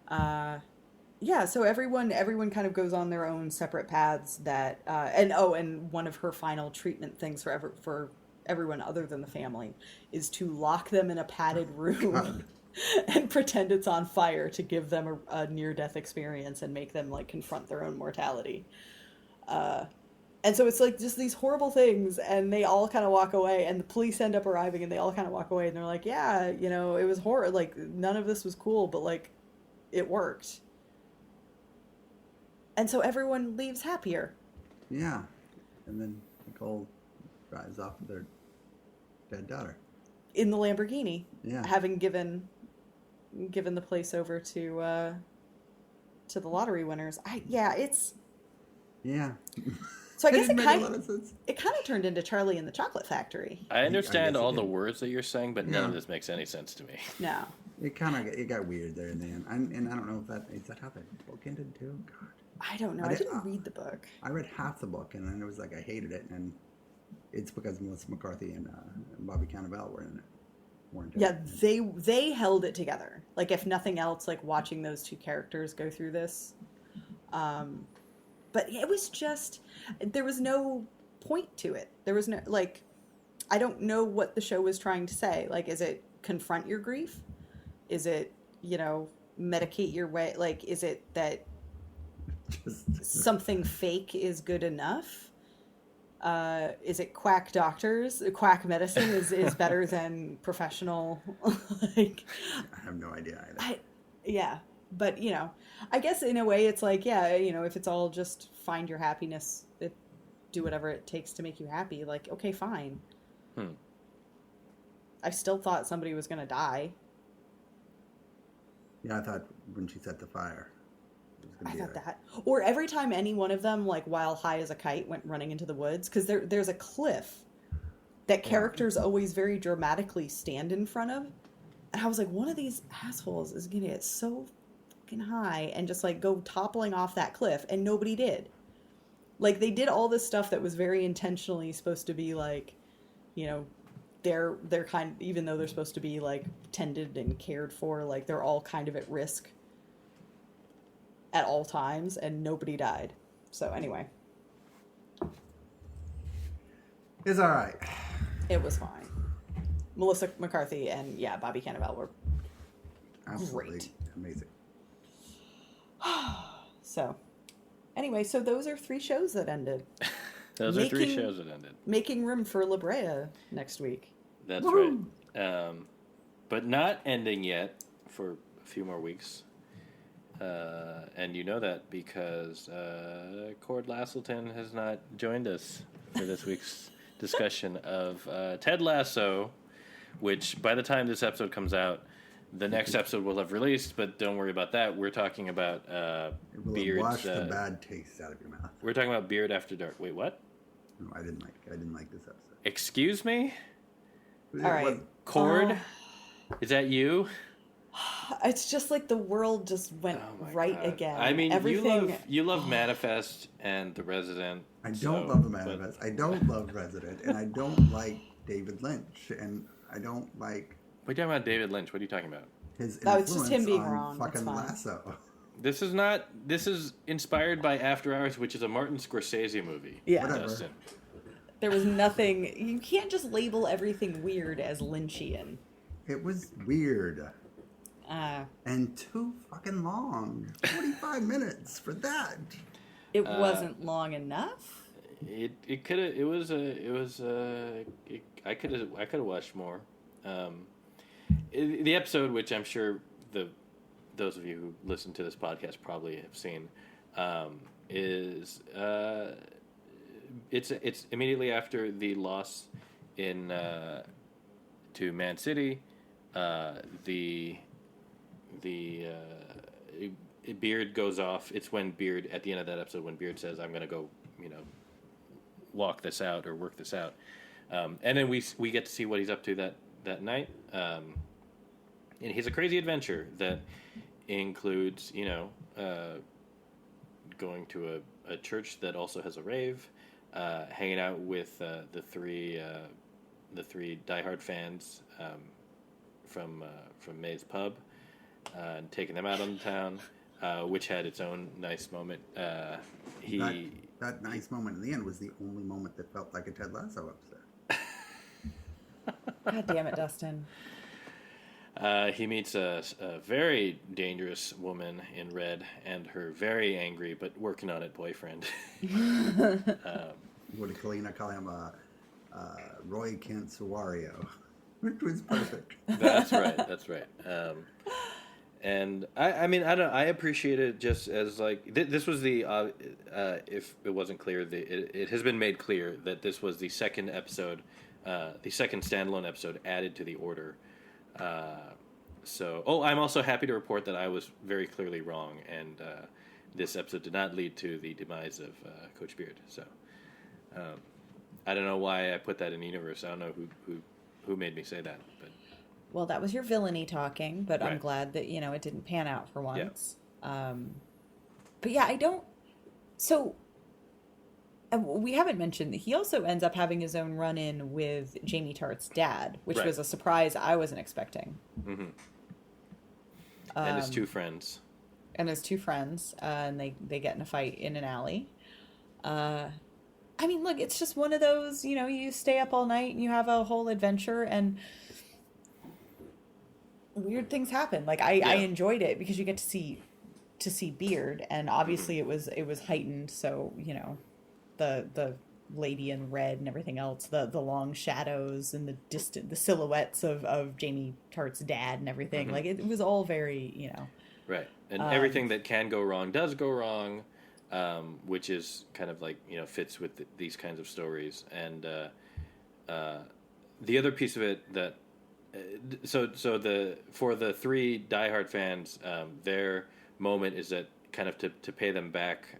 So everyone kind of goes on their own separate paths that, and one of her final treatment things for everyone other than the family is to lock them in a padded room and pretend it's on fire to give them a near-death experience and make them, like, confront their own mortality. And so it's, like, just these horrible things, and they all kind of walk away, and the police end up arriving, and they all kind of walk away, and they're like, yeah, it was horrible, like, none of this was cool, but, like, it worked. And so everyone leaves happier. Yeah. And then Nicole drives off with their dead daughter. In the Lamborghini. Yeah. Having given the place over to the lottery winners. It's... Yeah. So I guess it kind of turned into Charlie and the Chocolate Factory. I understand all the words that you're saying, but none of this makes any sense to me. No. It got weird there in the end. And I don't know if is that how the book ended too? God. I don't know. I didn't read the book. I read half the book, and then it was like I hated it, and it's because Melissa McCarthy and Bobby Cannavale were in it. Yeah, they held it together. Like, if nothing else, like, watching those two characters go through this. But it was just, there was no point to it. There was no, like, I don't know what the show was trying to say. Like, is it confront your grief? Is it, medicate your way? Like, is it that something fake is good enough? Is it quack doctors? Quack medicine is better than professional? Like, I have no idea either. Yeah. But, I guess in a way it's like, if it's all just find your happiness, do whatever it takes to make you happy, like, okay, fine. I still thought somebody was going to die. Yeah, I thought when she set the fire. I thought that. Or every time any one of them, like, while high as a kite, went running into the woods, because there's a cliff that characters always very dramatically stand in front of. And I was like, one of these assholes is going to get so high and just, like, go toppling off that cliff, and nobody did. Like, they did all this stuff that was very intentionally supposed to be, like, they're kind, even though they're supposed to be, like, tended and cared for, like, they're all kind of at risk at all times, and nobody died. So anyway, it's all right. It was fine. Melissa McCarthy and Bobby Cannavale were absolutely great. Amazing. So, anyway, so those are 3 shows that ended. Those are 3 shows that ended. Making room for La Brea next week. That's right. But not ending yet for a few more weeks. And you know that because Cord Lassleton has not joined us for this week's discussion of Ted Lasso, which by the time this episode comes out, the next episode will have released, but don't worry about that. We're talking about It will Beard's. wash the bad taste out of your mouth. We're talking about Beard After Dark. Wait, what? No, I didn't like this episode. Excuse me? All right. Cord? Is that you? It's just like the world just went right God. again. I mean, everything. you love Manifest and The Resident. I don't love The Manifest. I don't love Resident, and I don't like David Lynch, and I don't like. We're talking about David Lynch. What are you talking about? His No, influence it's just him being on wrong. That's fucking fine. Lasso. This is not. This is inspired by After Hours, which is a Martin Scorsese movie. Yeah. Whatever. Justin. There was nothing. You can't just label everything weird as Lynchian. It was weird. And too fucking long. 45 minutes for that. It wasn't long enough. It could have. I could have watched more. The episode, which I'm sure those of you who listen to this podcast probably have seen, is it's immediately after the loss in to Man City. Beard goes off. It's when Beard, at the end of that episode, when Beard says, "I'm going to go, walk this out or work this out," and then we get to see what he's up to that night. And he's a crazy adventure that includes, going to a church that also has a rave, hanging out with the three diehard fans from May's pub, and taking them out on the town, which had its own nice moment. That nice moment in the end was the only moment that felt like a Ted Lasso episode. God damn it, Dustin. He meets a very dangerous woman in red and her very angry but working on it boyfriend. Would Kalina call him Roy Kent Suario, which was perfect. That's right. And I appreciate it just as like this was the if it wasn't clear, it has been made clear that this was the second episode, the second standalone episode added to the order. I'm also happy to report that I was very clearly wrong, and this episode did not lead to the demise of Coach Beard. So I don't know why I put that in the universe. I don't know who made me say that, but. Well, that was your villainy talking, but Right. I'm glad that, it didn't pan out for once. Yeah. But yeah, I don't... So, we haven't mentioned that he also ends up having his own run-in with Jamie Tartt's dad, which Right. was a surprise I wasn't expecting. Mm-hmm. And his two friends. And his two friends, and they get in a fight in an alley. Look, it's just one of those, you stay up all night and you have a whole adventure, and... weird things happen. Like I enjoyed it because you get to see Beard, and obviously it was heightened. So the lady in red and everything else, the long shadows and the silhouettes of Jamie Tartt's dad and everything. Mm-hmm. Like it was all very Right, and everything that can go wrong does go wrong, which is kind of like fits with these kinds of stories. And the other piece of it that. For the three diehard fans, their moment is that kind of to pay them back.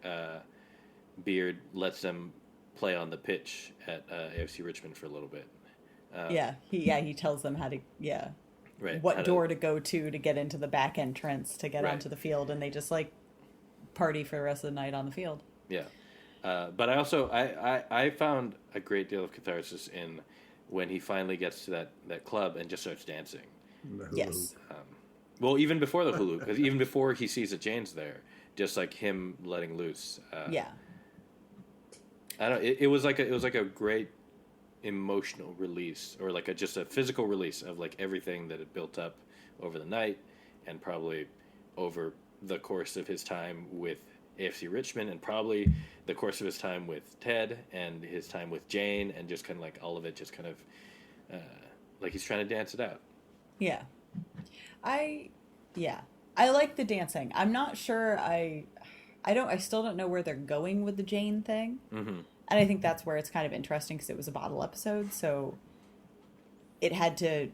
Beard lets them play on the pitch at AFC Richmond for a little bit. He tells them how to right what door to go to get into the back entrance to get Right. onto the field, and they just like party for the rest of the night on the field. Yeah, but I also I found a great deal of catharsis in. When he finally gets to that club and just starts dancing. Yes. Well, even before the hulu, because even before he sees that Jane's there, just like him letting loose. Yeah. I don't. It was like a great emotional release, or like just a physical release of like everything that had built up over the night, and probably over the course of his time with AFC Richmond, and probably the course of his time with Ted and his time with Jane, and just kind of like all of it just kind of like he's trying to dance it out. Yeah. I like the dancing. I'm not sure I still don't know where they're going with the Jane thing. Mm-hmm. And I think that's where it's kind of interesting because it was a bottle episode, so it had to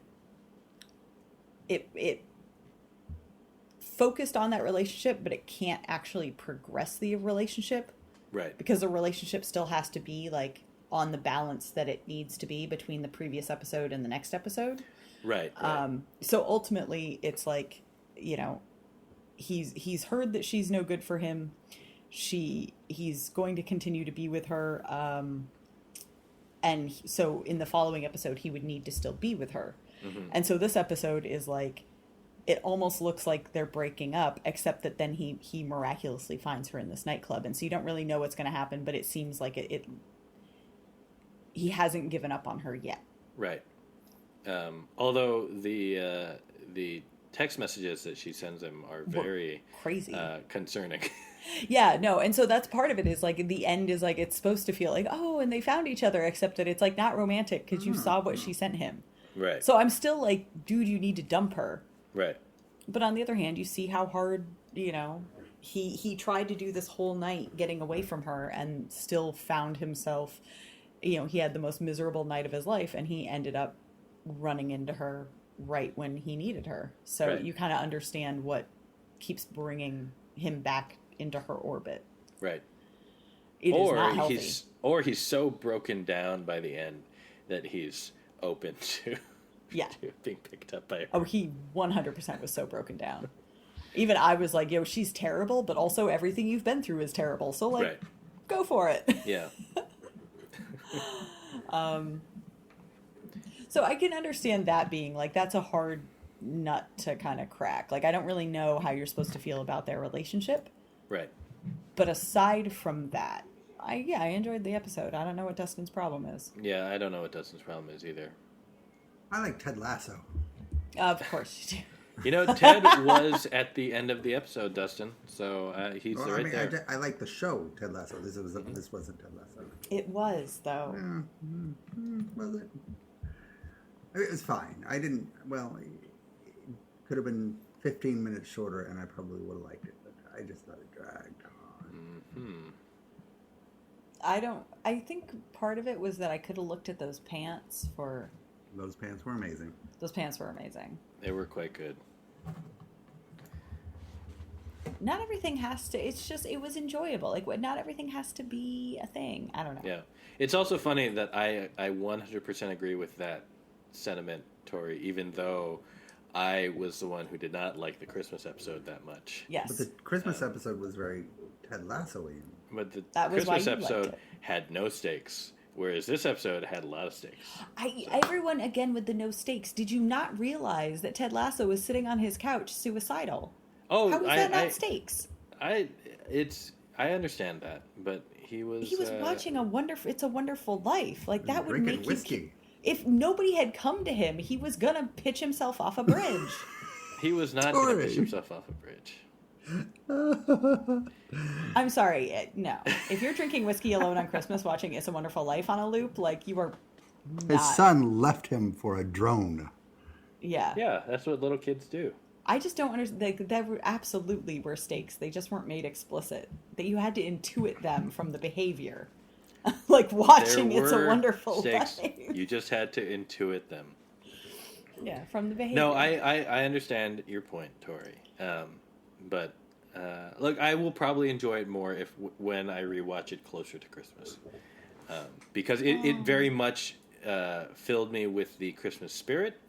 focused on that relationship, but it can't actually progress the relationship. Right. Because the relationship still has to be like on the balance that it needs to be between the previous episode and the next episode. Right. So ultimately it's like, you know, he's heard that she's no good for him. He's going to continue to be with her. So in the following episode, he would need to still be with her. Mm-hmm. And so this episode is like, it almost looks like they're breaking up, except that then he miraculously finds her in this nightclub. And so you don't really know what's going to happen, but it seems like he hasn't given up on her yet. Right. Although the text messages that she sends him are very crazy, concerning. Yeah, no, and so that's part of it is like the end is like it's supposed to feel like, oh, and they found each other, except that it's like not romantic because you saw what she sent him. Right. So I'm still like, dude, you need to dump her. Right. But on the other hand, you see how hard, you know, he tried to do this whole night getting away from her and still found himself, you know, he had the most miserable night of his life and he ended up running into her right when he needed her. So right. You kind of understand what keeps bringing him back into her orbit. Right. It is not healthy. He's so broken down by the end that he's open to, to being picked up by her. Oh, he 100% was so broken down. Even I was like, yo, she's terrible, but also everything you've been through is terrible. So, like, right. Go for it. Yeah. So I can understand that being, like, that's a hard nut to kind of crack. Like, I don't really know how you're supposed to feel about their relationship. Right. But aside from that, I enjoyed the episode. I don't know what Dustin's problem is. Yeah, I don't know what Dustin's problem is either. I like Ted Lasso. Of course you do. You know, Ted was at the end of the episode, Dustin. So he's there. I like the show Ted Lasso. This wasn't Ted Lasso. It was, though. Was it? I mean, it was fine. I didn't. Well, it could have been 15 minutes shorter, and I probably would have liked it. But I just thought it dragged on. Mm-hmm. I think part of it was that I could have looked at those pants for... Those pants were amazing. Those pants were amazing. They were quite good. Not everything has to... It's just, it was enjoyable. Like, not everything has to be a thing. I don't know. Yeah. It's also funny that I 100% agree with that sentiment, Tori, even though I was the one who did not like the Christmas episode that much. Yes. But the Christmas episode was very Ted Lasso-y. But the that was Christmas why you episode liked it. had no stakes, whereas this episode had a lot of stakes. Everyone, again, with the no stakes, did you not realize that Ted Lasso was sitting on his couch suicidal? Oh, how was that not stakes? I understand that, but he was watching It's a Wonderful Life. Like, that would make whiskey. If nobody had come to him, he was gonna pitch himself off a bridge. He was not going to pitch himself off a bridge. I'm sorry, no. If you're drinking whiskey alone on Christmas, watching It's a Wonderful Life on a loop, like, you are not... His son left him for a drone. Yeah. Yeah, that's what little kids do. I just don't understand. There absolutely were stakes. They just weren't made explicit. That you had to intuit them from the behavior. Like watching It's a Wonderful Life. You just had to intuit them. Yeah, from the behavior. No, I understand your point, Tori. But look, I will probably enjoy it more when I rewatch it closer to Christmas, because it very much filled me with the Christmas spirit.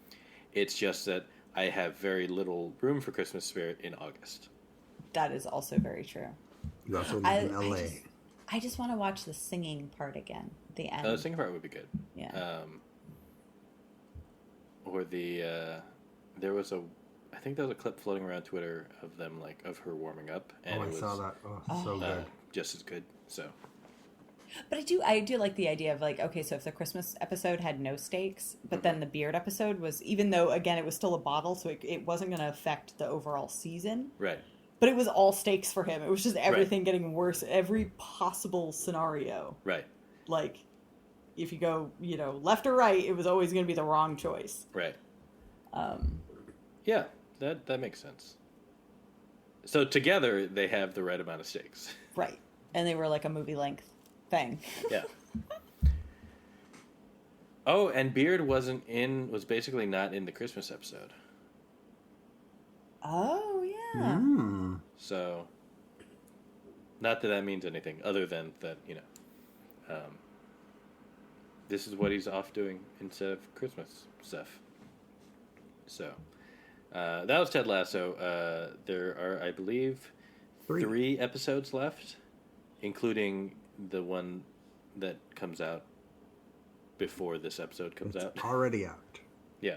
It's just that I have very little room for Christmas spirit in August. That is also very true. You also live in LA. I just want to watch the singing part again. The end. The singing part would be good. Yeah. Or there was I think there was a clip floating around Twitter of them, like, of her warming up, and I saw that. Oh, so good. Just as good. So. But I do like the idea of, like, okay, so if the Christmas episode had no stakes, but then the Beard episode was, even though, again, it was still a bottle, so it wasn't going to affect the overall season. Right. But it was all stakes for him. It was just everything getting worse, every possible scenario. Right. Like, if you go, left or right, it was always going to be the wrong choice. Right. Yeah, that makes sense. So together, they have the right amount of stakes. Right. And they were like a movie length thing. Yeah. Oh, and Beard was basically not in the Christmas episode. Oh, yeah. So, not that that means anything other than that, this is what he's off doing instead of Christmas stuff. So, that was Ted Lasso. There are, I believe, three episodes left, including the one that comes out before this episode comes out. Already out. Yeah.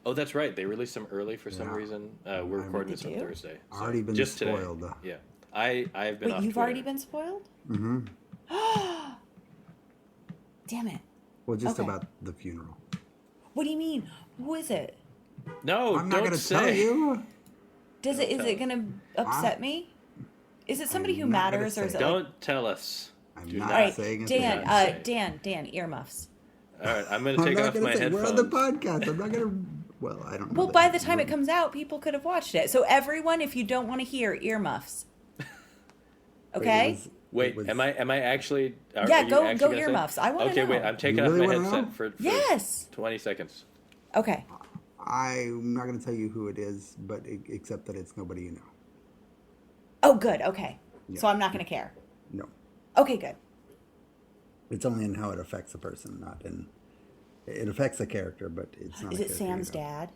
Oh, that's right. They released them early for some reason. We're recording this on Thursday. So already been just spoiled. Today. Yeah. I've been off you've Twitter. already been spoiled? Mm-hmm. Damn it. Well, just about the funeral. What do you mean? Who is it? No, I'm not going to tell you. Is it going to upset me? Is it somebody who matters, or is it? Don't tell us. I'm Do not not. saying it. Dan, earmuffs. All right, I'm going to take off my headphones. We're on the podcast. I'm not going to. Well, I don't know. Well, by the time it comes out, people could have watched it. So everyone, if you don't want to hear, earmuffs. Okay. Am I actually? Go earmuffs. I want to know. Okay, wait. I'm taking off my headset for yes. 20 seconds. Okay. I'm not going to tell you who it is, but except that it's nobody you know. Oh, good. Okay. Yeah. So I'm not going to care. No. Okay, good. It's only in how it affects a person, not in. It affects a character, but it's not. Is it Sam's dad?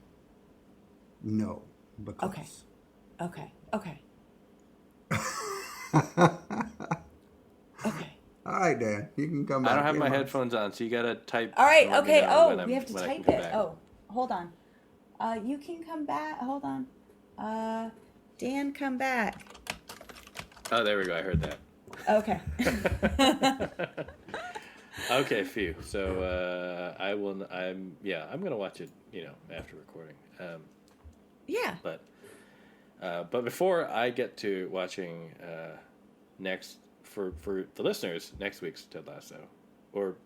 No, but close. Okay. Okay. All right, Dan, you can come back. I don't have my headphones on, so you gotta type. All right. Okay. Oh, we have to type it. Back. Oh, hold on. You can come back. Hold on. Dan, come back. Oh, there we go. I heard that. Okay. Okay, phew. So I'm gonna watch it. After recording. Yeah. But before I get to watching next for the listeners, next week's Ted Lasso, or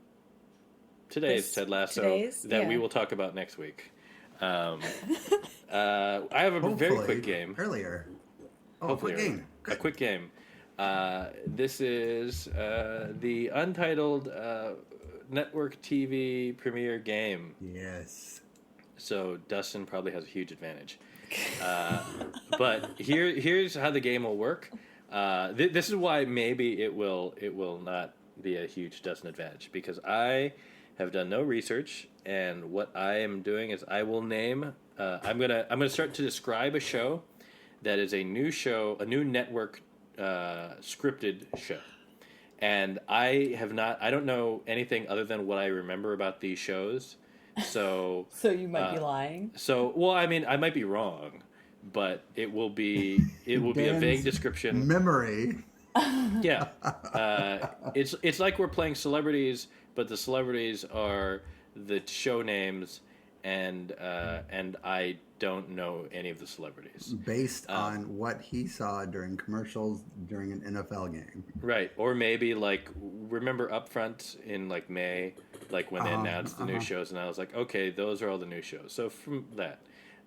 today's Ted Lasso we will talk about next week. I have a very quick game. Earlier. Hopefully, a quick game. This is the Untitled Network TV premiere game. Yes. So Dustin probably has a huge advantage. But here's how the game will work. This is why maybe it will not be a huge Dustin advantage, because I have done no research, and what I am doing is I will name. I'm gonna start to describe a show that is a new show, a new network scripted show, and I don't know anything other than what I remember about these shows. So you might be lying. I might be wrong, but it will be a vague description. Memory. Yeah. It's like we're playing celebrities, but the celebrities are the show names, and I don't know any of the celebrities. Based on what he saw during commercials during an NFL game. Right. Or maybe remember Upfront in May, when they announced the new shows, and I was like, okay, those are all the new shows. So from that.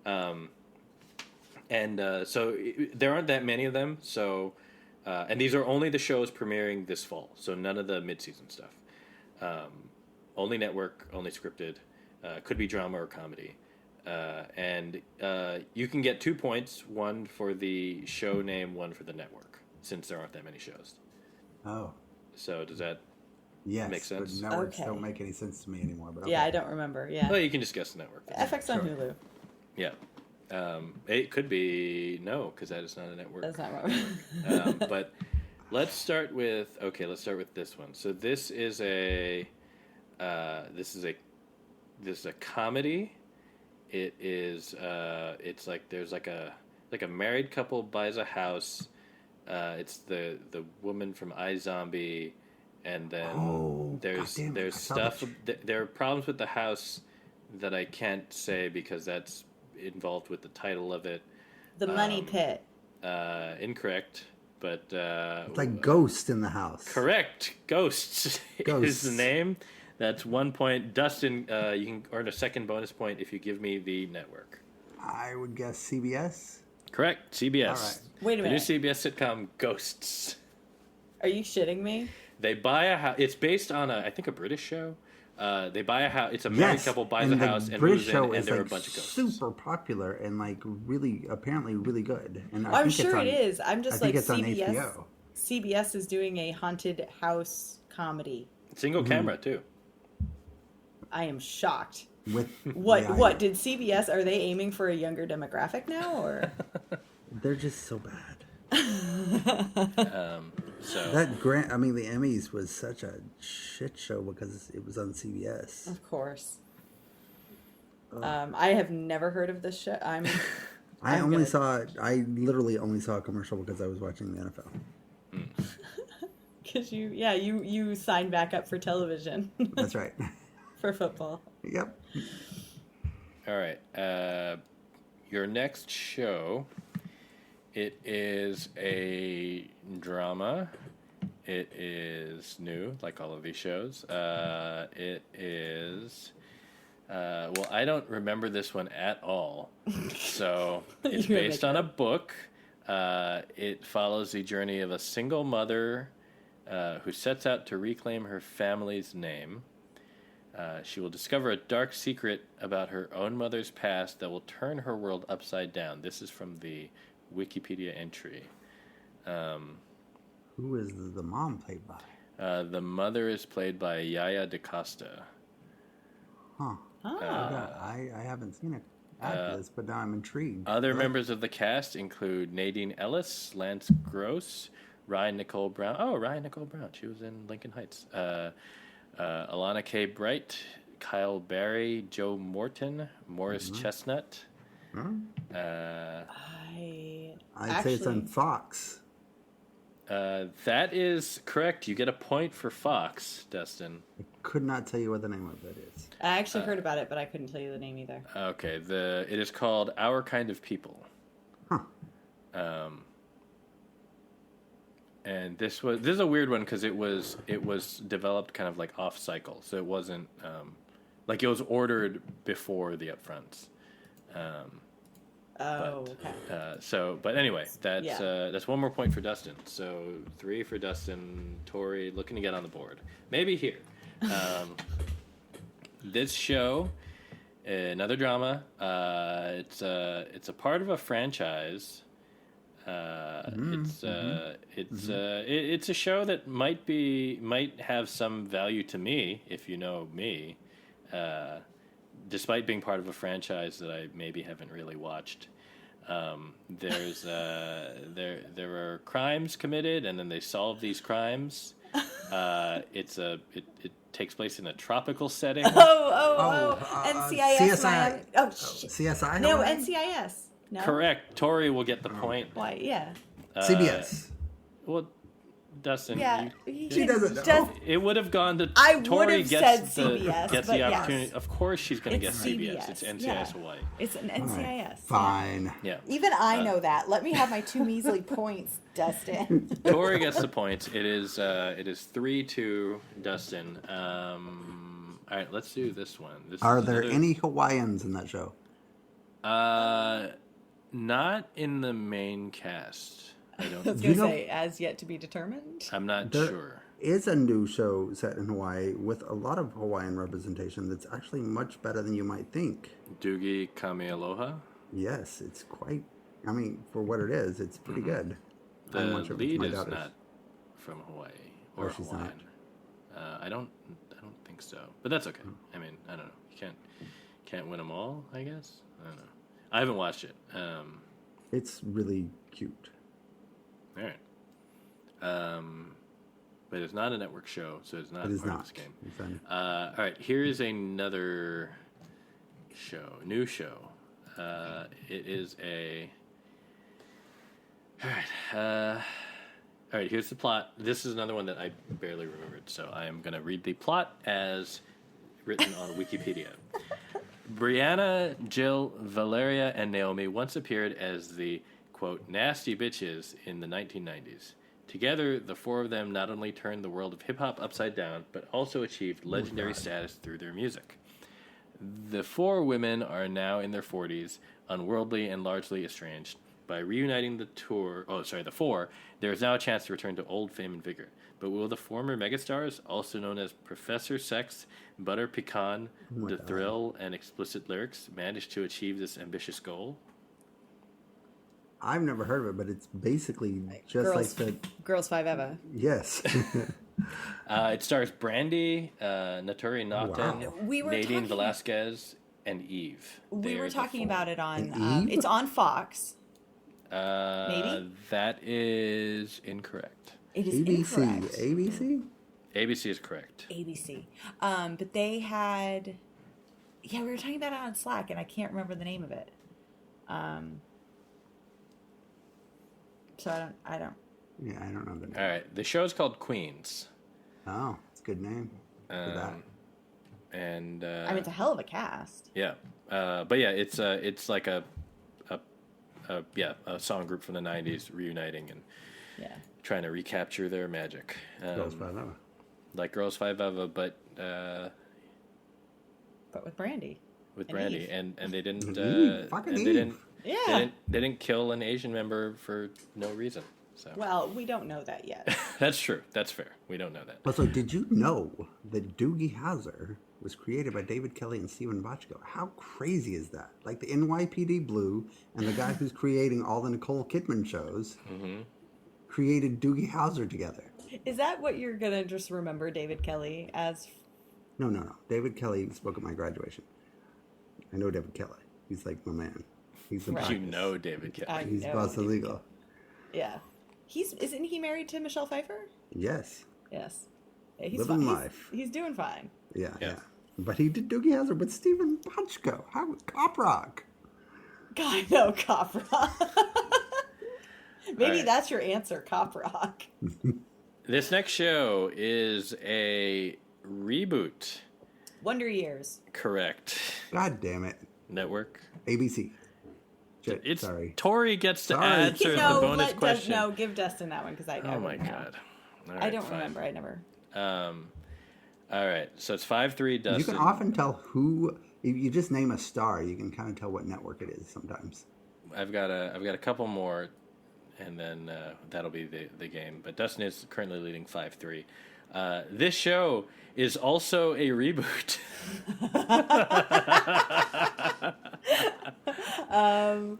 So there aren't that many of them. So, and these are only the shows premiering this fall. So none of the mid-season stuff. Only network, only scripted. Could be drama or comedy. And you can get 2 points, one for the show name, one for the network, since there aren't that many shows. Oh. So does that make sense? But networks don't make any sense to me anymore. But okay. Yeah, I don't remember. Yeah. Well, you can just guess the network. FX on Hulu. Yeah. It could be no, because that is not a network. That's not right. But let's start with this one. So this is a comedy. It is it's like there's like a married couple buys a house. It's the woman from iZombie, and then there's stuff. There are problems with the house that I can't say because that's involved with the title of it. The Money Pit. Incorrect, but it's like Ghost in the House. Correct. Ghosts is the name. That's 1 point. Dustin, you can earn a second bonus point if you give me the network. I would guess CBS. Correct. CBS. All right. Wait a minute. The new CBS sitcom Ghosts. Are you shitting me? They buy a house. It's based on I think a British show, They buy a house. It's a married couple buys a house and British moves show in, and is there are like a bunch of ghosts. super popular and like apparently really good. And I'm sure it is. I'm just like it's on CBS. HBO. CBS is doing a haunted house comedy. Single camera too. I am shocked. With What did CBS? Are they aiming for a younger demographic now, or they're just so bad. So The Emmys was such a shit show because it was on CBS. of course. I have never heard of this show. I literally only saw a commercial because I was watching the NFL. Because you signed back up for television. That's right. For football. Yep. all right. Your next show. It is a drama. It is new, like all of these shows. It is. I don't remember this one at all. So it's based on a book. It follows the journey of a single mother who sets out to reclaim her family's name. She will discover a dark secret about her own mother's past that will turn her world upside down. This is from the Wikipedia entry. Who is the mom played by? The mother is played by Yaya DaCosta. Huh. I haven't seen it after this, but now I'm intrigued. Other members of the cast include Nadine Ellis, Lance Gross, Ryan Nicole Brown. Oh, Ryan Nicole Brown. She was in Lincoln Heights. Alana K. Bright, Kyle Barry, Joe Morton, Morris Chestnut. I'd say it's on Fox. That is correct. You get a point for Fox, Dustin. I could not tell you what the name of it is. I actually heard about it, but I couldn't tell you the name either. Okay, it is called Our Kind of People. Huh. And this is a weird one because it was developed kind of like off cycle, so it wasn't like it was ordered before the upfronts. Okay. But anyway, that's one more point for Dustin. So 3 for Dustin. Tori looking to get on the board. Maybe here. This show, another drama. It's a part of a franchise. It's a show that might have some value to me if you know me. Despite being part of a franchise that I maybe haven't really watched. There are crimes committed, and then they solve these crimes. It takes place in a tropical setting. NCIS. CSI. Oh, shit. CSI? No, NCIS. No? Correct. Tori will get the point. Why? Yeah. CBS. Well, Dustin, Yeah. She doesn't know. it would have gone to I would Tori have gets said CBS, gets but the yes. opportunity. Of course, she's going to get It's CBS. It's NCIS yeah. Hawaii. It's an NCIS. Fine. Yeah. Even I know that. Let me have my 2 measly points, Dustin. Tori gets the points. It is 3-2 Dustin. All right, let's do this one. Are there any Hawaiians in that show? Not in the main cast. I I was don't. going to say, as yet to be determined. I'm not There sure. is a new show set in Hawaii with a lot of Hawaiian representation that's actually much better than you might think. Doogie Kamealoha. Yes, it's quite. I mean, for what it is, it's pretty good. The I'm watching it with lead my is daughters. not from Hawaii or she's Hawaiian. I don't think so, but that's okay. I mean, I don't know. You can't win them all. I guess I don't know. I haven't watched it. It's really cute. All right. But it's not a network show, so it's not It is part not. of this game. It's on- All right, here is another show, new show. It is a. All right. Here's the plot. This is another one that I barely remembered, so I am going to read the plot as written on Wikipedia. Brianna, Jill, Valeria, and Naomi once appeared as the quote nasty bitches in the 1990s. Together, the 4 of them not only turned the world of hip-hop upside down, but also achieved legendary status through their music. The 4 women are now in their 40s, unworldly and largely estranged. By reuniting the four, there is now a chance to return to old fame and vigor. But will the former megastars, also known as Professor Sex, Butter Pecan, The Thrill, and explicit lyrics, manage to achieve this ambitious goal? I've never heard of it, but it's basically just like the Girls Five Eva. Yes. It stars Brandy, Naturi Naughton, Nadine talking- Velasquez, and Eve. We were talking about it on. And Eve? It's on Fox. Maybe? That is incorrect. It is ABC. incorrect. ABC? ABC is correct. ABC. But they had. Yeah, we were talking about it on Slack, and I can't remember the name of it. So I don't. Yeah, I don't know the name. All right. The show is called Queens. Oh, it's a good name for that. And I mean, it's a hell of a cast. yeah, but yeah, it's like a song group from the '90s reuniting and trying to recapture their magic. Girls Five Eva. Like Girls Five Eva, but with Brandy. With And Brandy, Eve. and they didn't. Eve. Fucking and Eve. they didn't. Yeah. They didn't kill an Asian member for no reason. So Well, we don't know that yet. that's true. That's fair. We don't know that. Also, did you know that Doogie Howser was created by David Kelly and Steven Bochco? How crazy is that? Like the NYPD Blue and the guy who's creating all the Nicole Kidman shows created Doogie Howser together. Is that what you're gonna just remember David Kelly as? No. David Kelly spoke at my graduation. I know David Kelly. He's like my man. He's the Right. You know David Kelly. I He's know boss David illegal. Yeah, isn't he married to Michelle Pfeiffer? Yes. Yes. Yeah, he's Living fine. life. He's doing fine. Yeah. But he did Doogie Howser with Steven Bochco. How Cop Rock? God, no, Cop Rock. Maybe All right. that's your answer, Cop Rock. This next show is a reboot. Wonder Years. Correct. God damn it. Network. ABC. It's Sorry. Tori gets to Sorry. answer the bonus question. No, give Dustin that one because I. Oh my wouldn't know. god. All I right, don't fine. remember. I never. All right, so it's 5-3 Dustin. You can often tell who. If you just name a star, you can kind of tell what network it is sometimes. I've got a couple more, and then that'll be the game. But Dustin is currently leading 5-3. This show is also a reboot.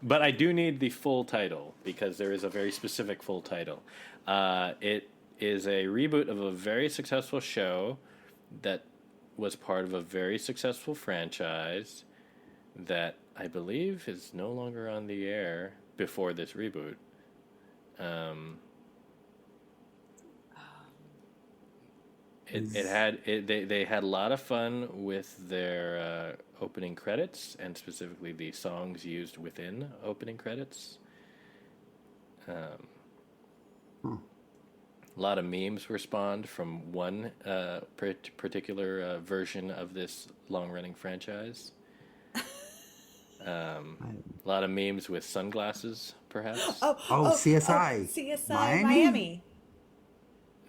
But I do need the full title because there is a very specific full title. It is a reboot of a very successful show that was part of a very successful franchise that I believe is no longer on the air before this reboot. They had a lot of fun with their opening credits and specifically the songs used within opening credits. A lot of memes were spawned from one particular version of this long-running franchise. A lot of memes with sunglasses, perhaps. CSI. CSI Miami? Miami.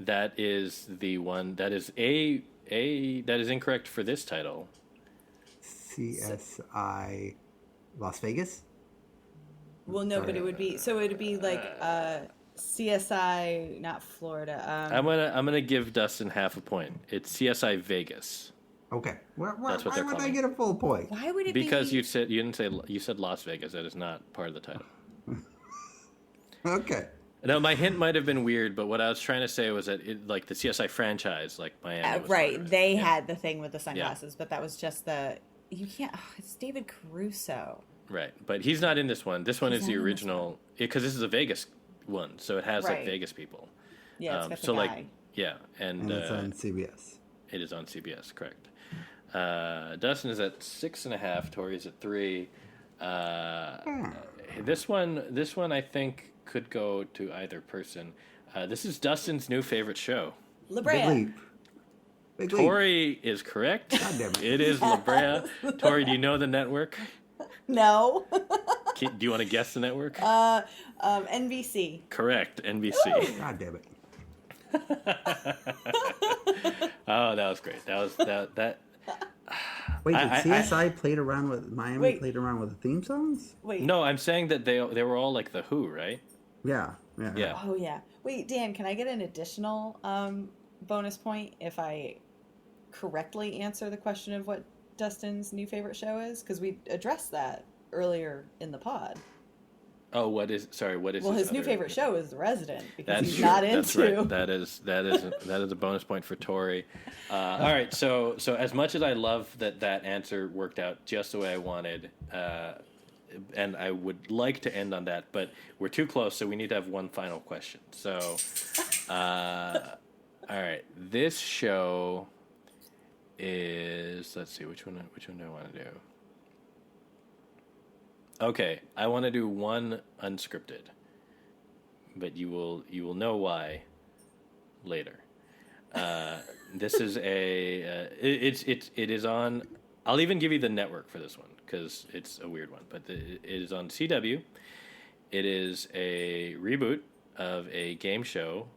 That is the one that is that is incorrect for this title. CSI Las Vegas? Well, no, but it would be like CSI, not Florida. I'm gonna give Dustin half a point. It's CSI Vegas. Okay. That's what why they're would I calling get a full point? Why would it Because be? you said Las Vegas. That is not part of the title. Okay. No, my hint might have been weird, but what I was trying to say was that like the CSI franchise, like Miami, was Right, part of it. they Yeah. had the thing with the sunglasses, but that was just you can't. It's David Caruso. Right, but he's not in this one. This one is the not in this original because this is a Vegas one, so it has like Right. Vegas people. Yeah, it's got the so guy. like yeah, And it's on CBS. it is on CBS, correct. Dustin is at 6.5. Tori is at 3. This one I think could go to either person. This is Dustin's new favorite show. La Big Brea. leap. Big leap. Tori is correct. God damn it. It is La Brea. Tori, do you know the network? No. Do you want to guess the network? NBC. Correct, NBC. God damn it. Oh, that was great. That Wait, did CSI played around with Miami? Played around with the theme songs? Wait. No, I'm saying that they were all like the Who, right? Yeah. Oh yeah. Wait, Dan, can I get an additional bonus point if I correctly answer the question of what Dustin's new favorite show is? Because we addressed that earlier in the pod. Oh, what is Well, his new favorite show is The Resident, because he's true. not into. That's right. That is a bonus point for Tori. All right, so as much as I love that answer worked out just the way I wanted, and I would like to end on that, but we're too close, so we need to have one final question. So, all right, this show is, let's see, which one do I want to do? Okay, I want to do one unscripted, but you will know why later. This is it is on. I'll even give you the network for this one because it's a weird one, but it is on CW. It is a reboot of a game show,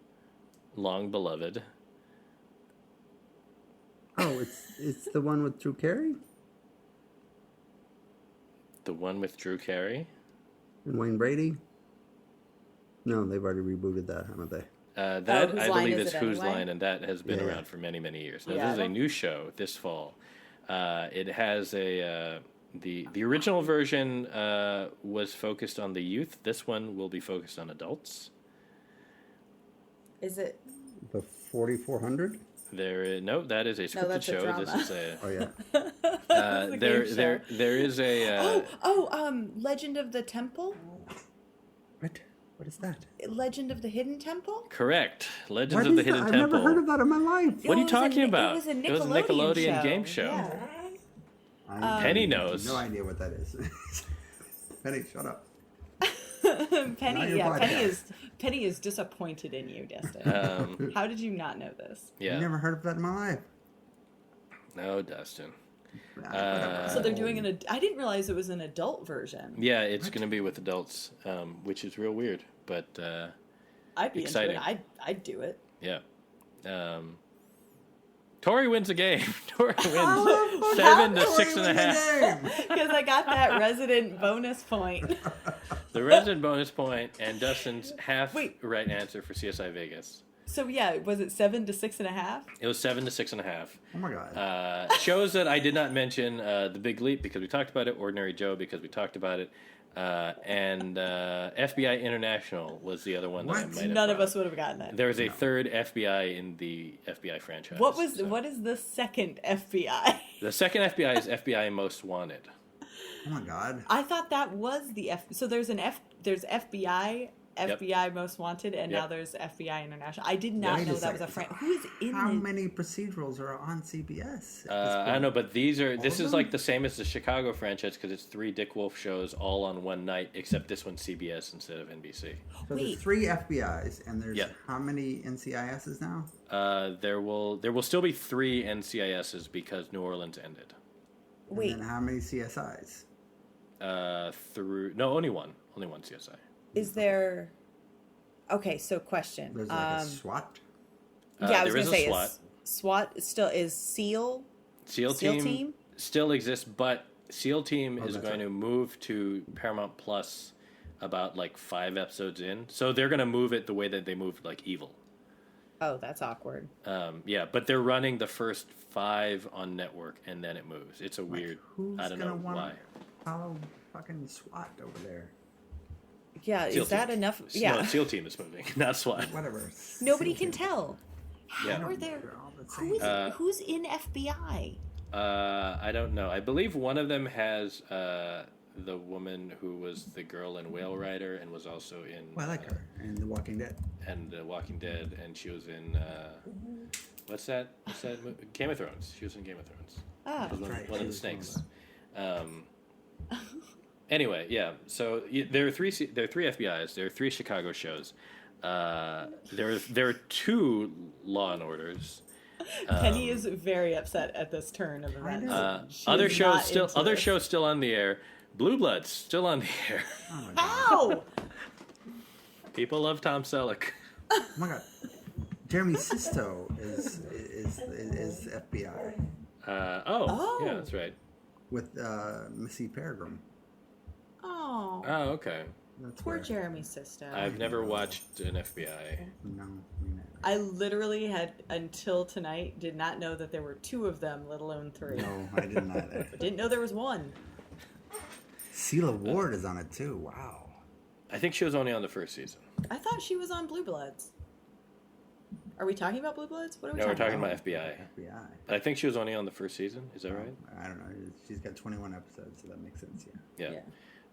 long beloved. Oh, it's the one with Drew Carey? The one with Drew Carey? And Wayne Brady? No, they've already rebooted that, haven't they? That, I believe, is Whose Anyway? Line, and that has been around for many, many years. Now, Yeah, this is a new show this fall. It has the original version was focused on the youth. This one will be focused on adults. Is it? The 4400? That is a scripted that's a show. drama. This is a. Oh, yeah. There is a. Legend of the Temple? What? What is that? Legend of the Hidden Temple? Correct. Legends What of the is Hidden that? Temple. I've never heard of that in my life. What are you It was talking about? It was a Nickelodeon game show. Yeah. Penny knows. No idea what that is. Penny, shut up. Penny is disappointed in you, Dustin. How did you not know this? Yeah. I've never heard of that in my life. No, Dustin. So they're doing I didn't realize it was an adult version. Yeah, it's going to be with adults, which is real weird, but I'd be exciting. into it. I'd do it. Yeah. Tori wins the game. Tori wins 7 to 6.5. Because I got that resident bonus point. The resident bonus point and Dustin's half Wait. right answer for CSI Vegas. So yeah, was it 7 to 6.5? It was 7 to 6.5. Oh my god. Shows that I did not mention: The Big Leap because we talked about it, Ordinary Joe because we talked about it, and FBI International was the other one that I might have. None of us would have gotten it. There was a third FBI in the FBI franchise. What is the second FBI? The second FBI is FBI Most Wanted. Oh my god. I thought that was the So there's there's FBI. FBI Most Wanted, and now there's FBI International. I did not know that was a franchise. Who is in How many procedurals are on CBS? I don't know, but this is like the same as the Chicago franchise because it's 3 Dick Wolf shows all on one night, except this one's CBS instead of NBC. So there's 3 FBIs, and there's how many NCISs now? There will still be 3 NCISs because New Orleans ended. Wait. And then how many CSIs? Only one CSI. Is there? Okay, so question. There's like a SWAT. Yeah, I was there going to is say a SWAT still is SEAL. SEAL team still exists, but SEAL team is going to move to Paramount Plus about like 5 episodes in. So they're going to move it the way that they moved like Evil. Oh, that's awkward. Yeah, but they're running the first 5 on network and then it moves. It's a weird. I don't know why. Follow fucking SWAT over there. Yeah, SEAL is that team. enough? No, Yeah. SEAL team is moving, not SWAT. Whatever. Nobody can tell. How are there? They're all the same. Who's in FBI? I don't know. I believe one of them has the woman who was the girl in Whale Rider and was also in. Well, I like her in The Walking Dead. And Walking Dead, and she was in what's that Game of Thrones. She was in Game of Thrones. Ah, She was right. one of the snakes. Anyway, yeah. So there are 3 FBI's. There are 3 Chicago shows. There are 2 Law and Orders. Penny is very upset at this turn of events. She Other is shows not still. into Other this. shows still on the air. Blue Bloods still on the air. Oh my god. How? People love Tom Selleck. Oh my god. Jeremy Sisto is FBI. Yeah, that's right. with Missy Peregrine. Oh, Okay. That's poor where. Jeremy's sister. I've never watched an FBI. No, me neither. I literally had, until tonight, did not know that there were 2 of them, let alone 3. No, I didn't either. Didn't know there was 1. Celia Ward is on it too. Wow. I think she was only on the first season. I thought she was on Blue Bloods. Are we talking about Blue Bloods? What are we No, we're talking talking about FBI. FBI. I think she was only on the first season. Is that right? I don't know. She's got 21 episodes, so that makes sense. Yeah. Yeah.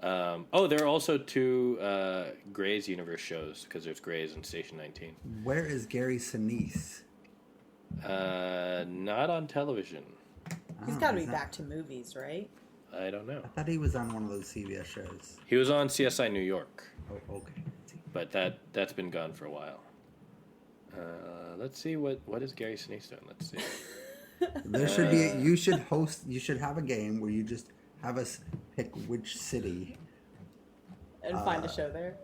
There are also 2 Grey's universe shows because there's Grey's and Station 19. Where is Gary Sinise? Not on television. He's got to be back to movies, right? I don't know. I thought he was on one of those CBS shows. He was on CSI New York, Oh, okay. but that's been gone for a while. Let's see what is Gary Sinise doing. Let's see. There should be. You should host. You should have a game where you just have us pick which city. And find a show there.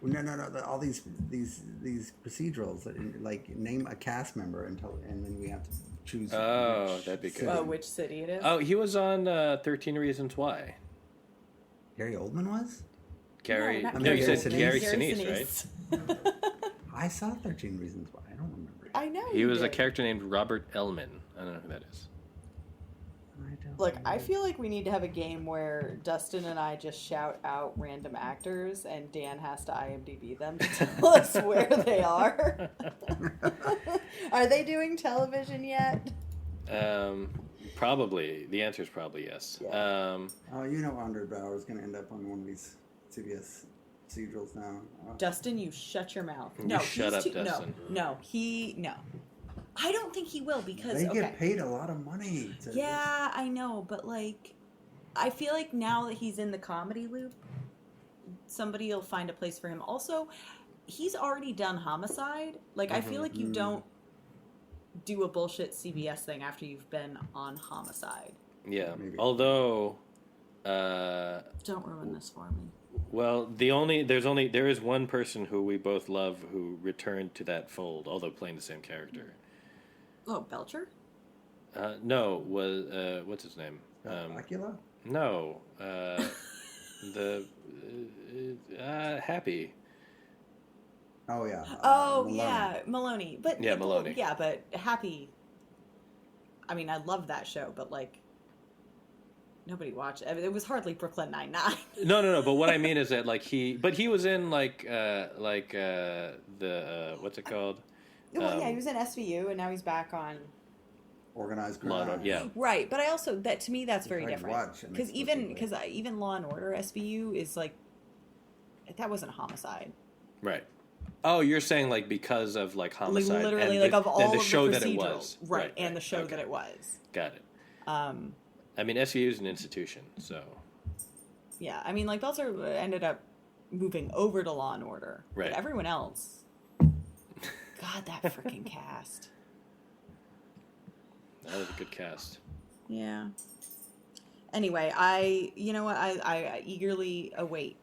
No. All these procedurals, like name a cast member and then we have to choose. Oh, which that'd be good. city. Oh, which city it is? Oh, he was on 13 Reasons Why. Gary Oldman was. Gary. not No, you Gary said Sinise. Gary Sinise, right? I saw 13 Reasons Why. I don't remember. I know. He you was a did. character named Robert Ellman. I don't know who that is. I don't Look, I remember. feel like we need to have a game where Dustin and I just shout out random actors and Dan has to IMDb them to tell us where they are. Are they doing television yet? Probably. The answer is probably yes. Yeah. Oh, you know, Andre Bauer is going to end up on one of these CBS procedurals now. Dustin, you shut your mouth. You No, shut he's up, too, Dustin. No. I don't think he will because They get okay. paid a lot of money. Yeah, I know, but like, I feel like now that he's in the comedy loop, somebody will find a place for him. Also, he's already done Homicide. Like, I feel like you don't do a bullshit CBS thing after you've been on Homicide. Yeah. Maybe. Although, Don't ruin this for me. well, there is one person who we both love who returned to that fold, although playing the same character. Oh, Belcher? No, was what's his name? Acula? No, the Happy. Oh yeah. Oh, Maloney. yeah, Maloney. But Yeah, Maloney. Yeah, but Happy. I mean, I love that show, but like, nobody watched it. I mean, it was hardly Brooklyn Nine-Nine. No. But what I mean is that like he was in like the what's it called? Well, yeah, he was in SVU, and now he's back on. Organized Law and crime. Order, yeah. Right, but I also to me that's very hard to different watch, and because it's even supposed to even Law and Order SVU is like that wasn't a homicide. Right. Oh, you're saying like because of like Like Homicide, literally, and like the, of all and the of show the that it procedural, was, right, and the show okay. that it was. Got it. I mean, SVU is an institution, so Yeah, I mean, like Belzer ended up moving over to Law and Order, Right. but everyone else, God, that freaking cast. that was a good cast. Yeah. Anyway, you know what? I eagerly await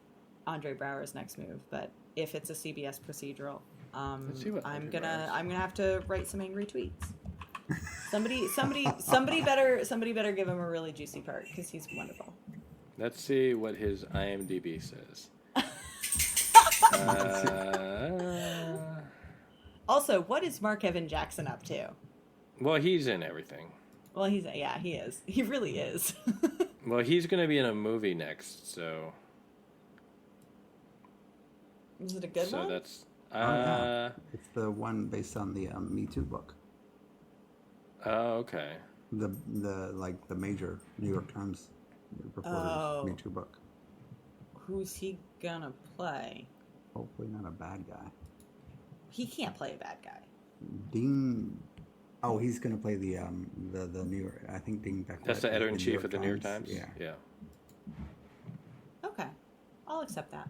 Andre Braugher's next move, but if it's a CBS procedural, Let's see what I'm Andre Braugher's- gonna have to write some angry tweets. Somebody better give him a really juicy part because he's wonderful. Let's see what his IMDb says. Also, what is Mark Evan Jackson up to? Well, he's in everything. Well, he is. He really is. Well, he's going to be in a movie next, so Is it a good one? that's yeah. It's the one based on the Me Too book. Oh, okay. The major New York Times reporter's Me Too book. Who's he gonna play? Hopefully not a bad guy. He can't play a bad guy. Dean. Oh, he's going to play the New York. I think Dean Beck. That's the editor in chief of the New York Times. Yeah. Okay, I'll accept that.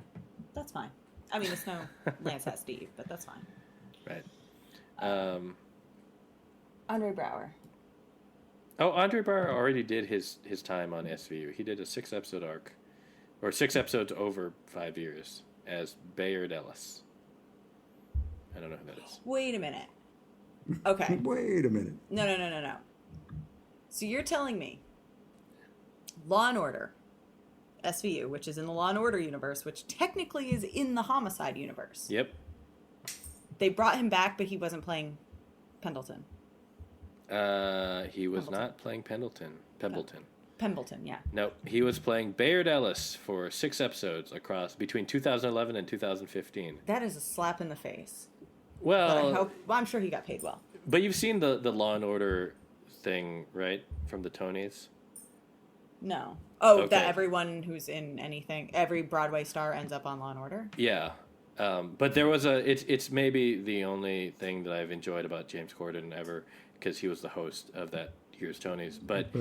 That's fine. I mean, it's no Lance has Steve, but that's fine. Right. Andre Braugher. Oh, Andre Braugher already did his time on SVU. He did a 6-episode arc, or 6 episodes over 5 years as Bayard Ellis. I don't know who that is. Wait a minute. Okay. Wait a minute. No. So you're telling me Law and Order, SVU, which is in the Law and Order universe, which technically is in the Homicide universe. Yep. They brought him back, but he wasn't playing Pendleton. He was not playing Pembleton. Pembleton, yeah. No, he was playing Bayard Ellis for 6 episodes between 2011 and 2015. That is a slap in the face. Well, I'm sure he got paid well. But you've seen the Law and Order thing, right, from the Tonys? No. Oh, Okay. that everyone who's in anything, every Broadway star ends up on Law and Order? Yeah. But there was it's maybe the only thing that I've enjoyed about James Corden ever, because he was the host of that year's Tonys. But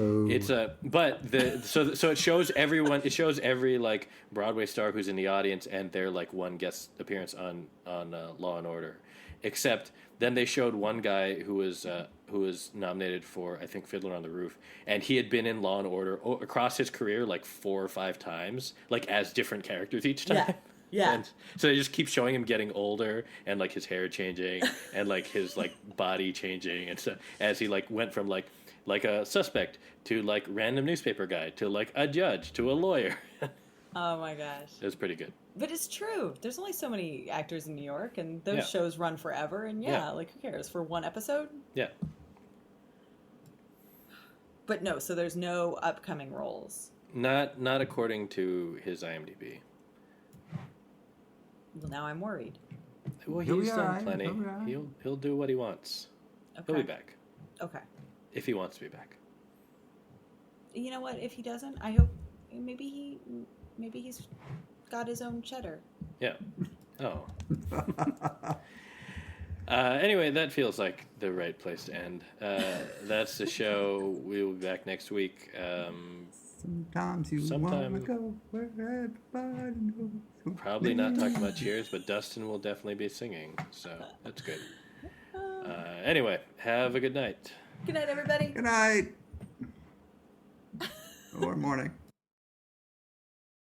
so it shows everyone, it shows every like Broadway star who's in the audience and their like one guest appearance on Law and Order, except then they showed one guy who was nominated for, I think, Fiddler on the Roof, and he had been in Law and Order across his career like 4 or 5 times, like as different characters each time. Yeah. Yeah. And so they just keep showing him getting older and like his hair changing and like his like body changing, and so as he like went from like a suspect to like random newspaper guy to like a judge to a lawyer. Oh my gosh. It was pretty good. But it's true. There's only so many actors in New York, and those Yeah. shows run forever. And like who cares for one episode? Yeah. But no, so there's no upcoming roles. Not according to his IMDb. Well, now I'm worried. Well, He'll be he's done alright, plenty. he'll be alright. He'll do what he wants. Okay. He'll be back Okay. if he wants to be back. You know what? If he doesn't, I hope maybe he's got his own cheddar. Yeah. Oh. Anyway, that feels like the right place to end. That's the show. We will be back next week. Sometimes you want to go where everybody knows. Probably not talking about Cheers, but Dustin will definitely be singing, so that's good. Anyway, have a good night. Good night, everybody. Good night. Or morning.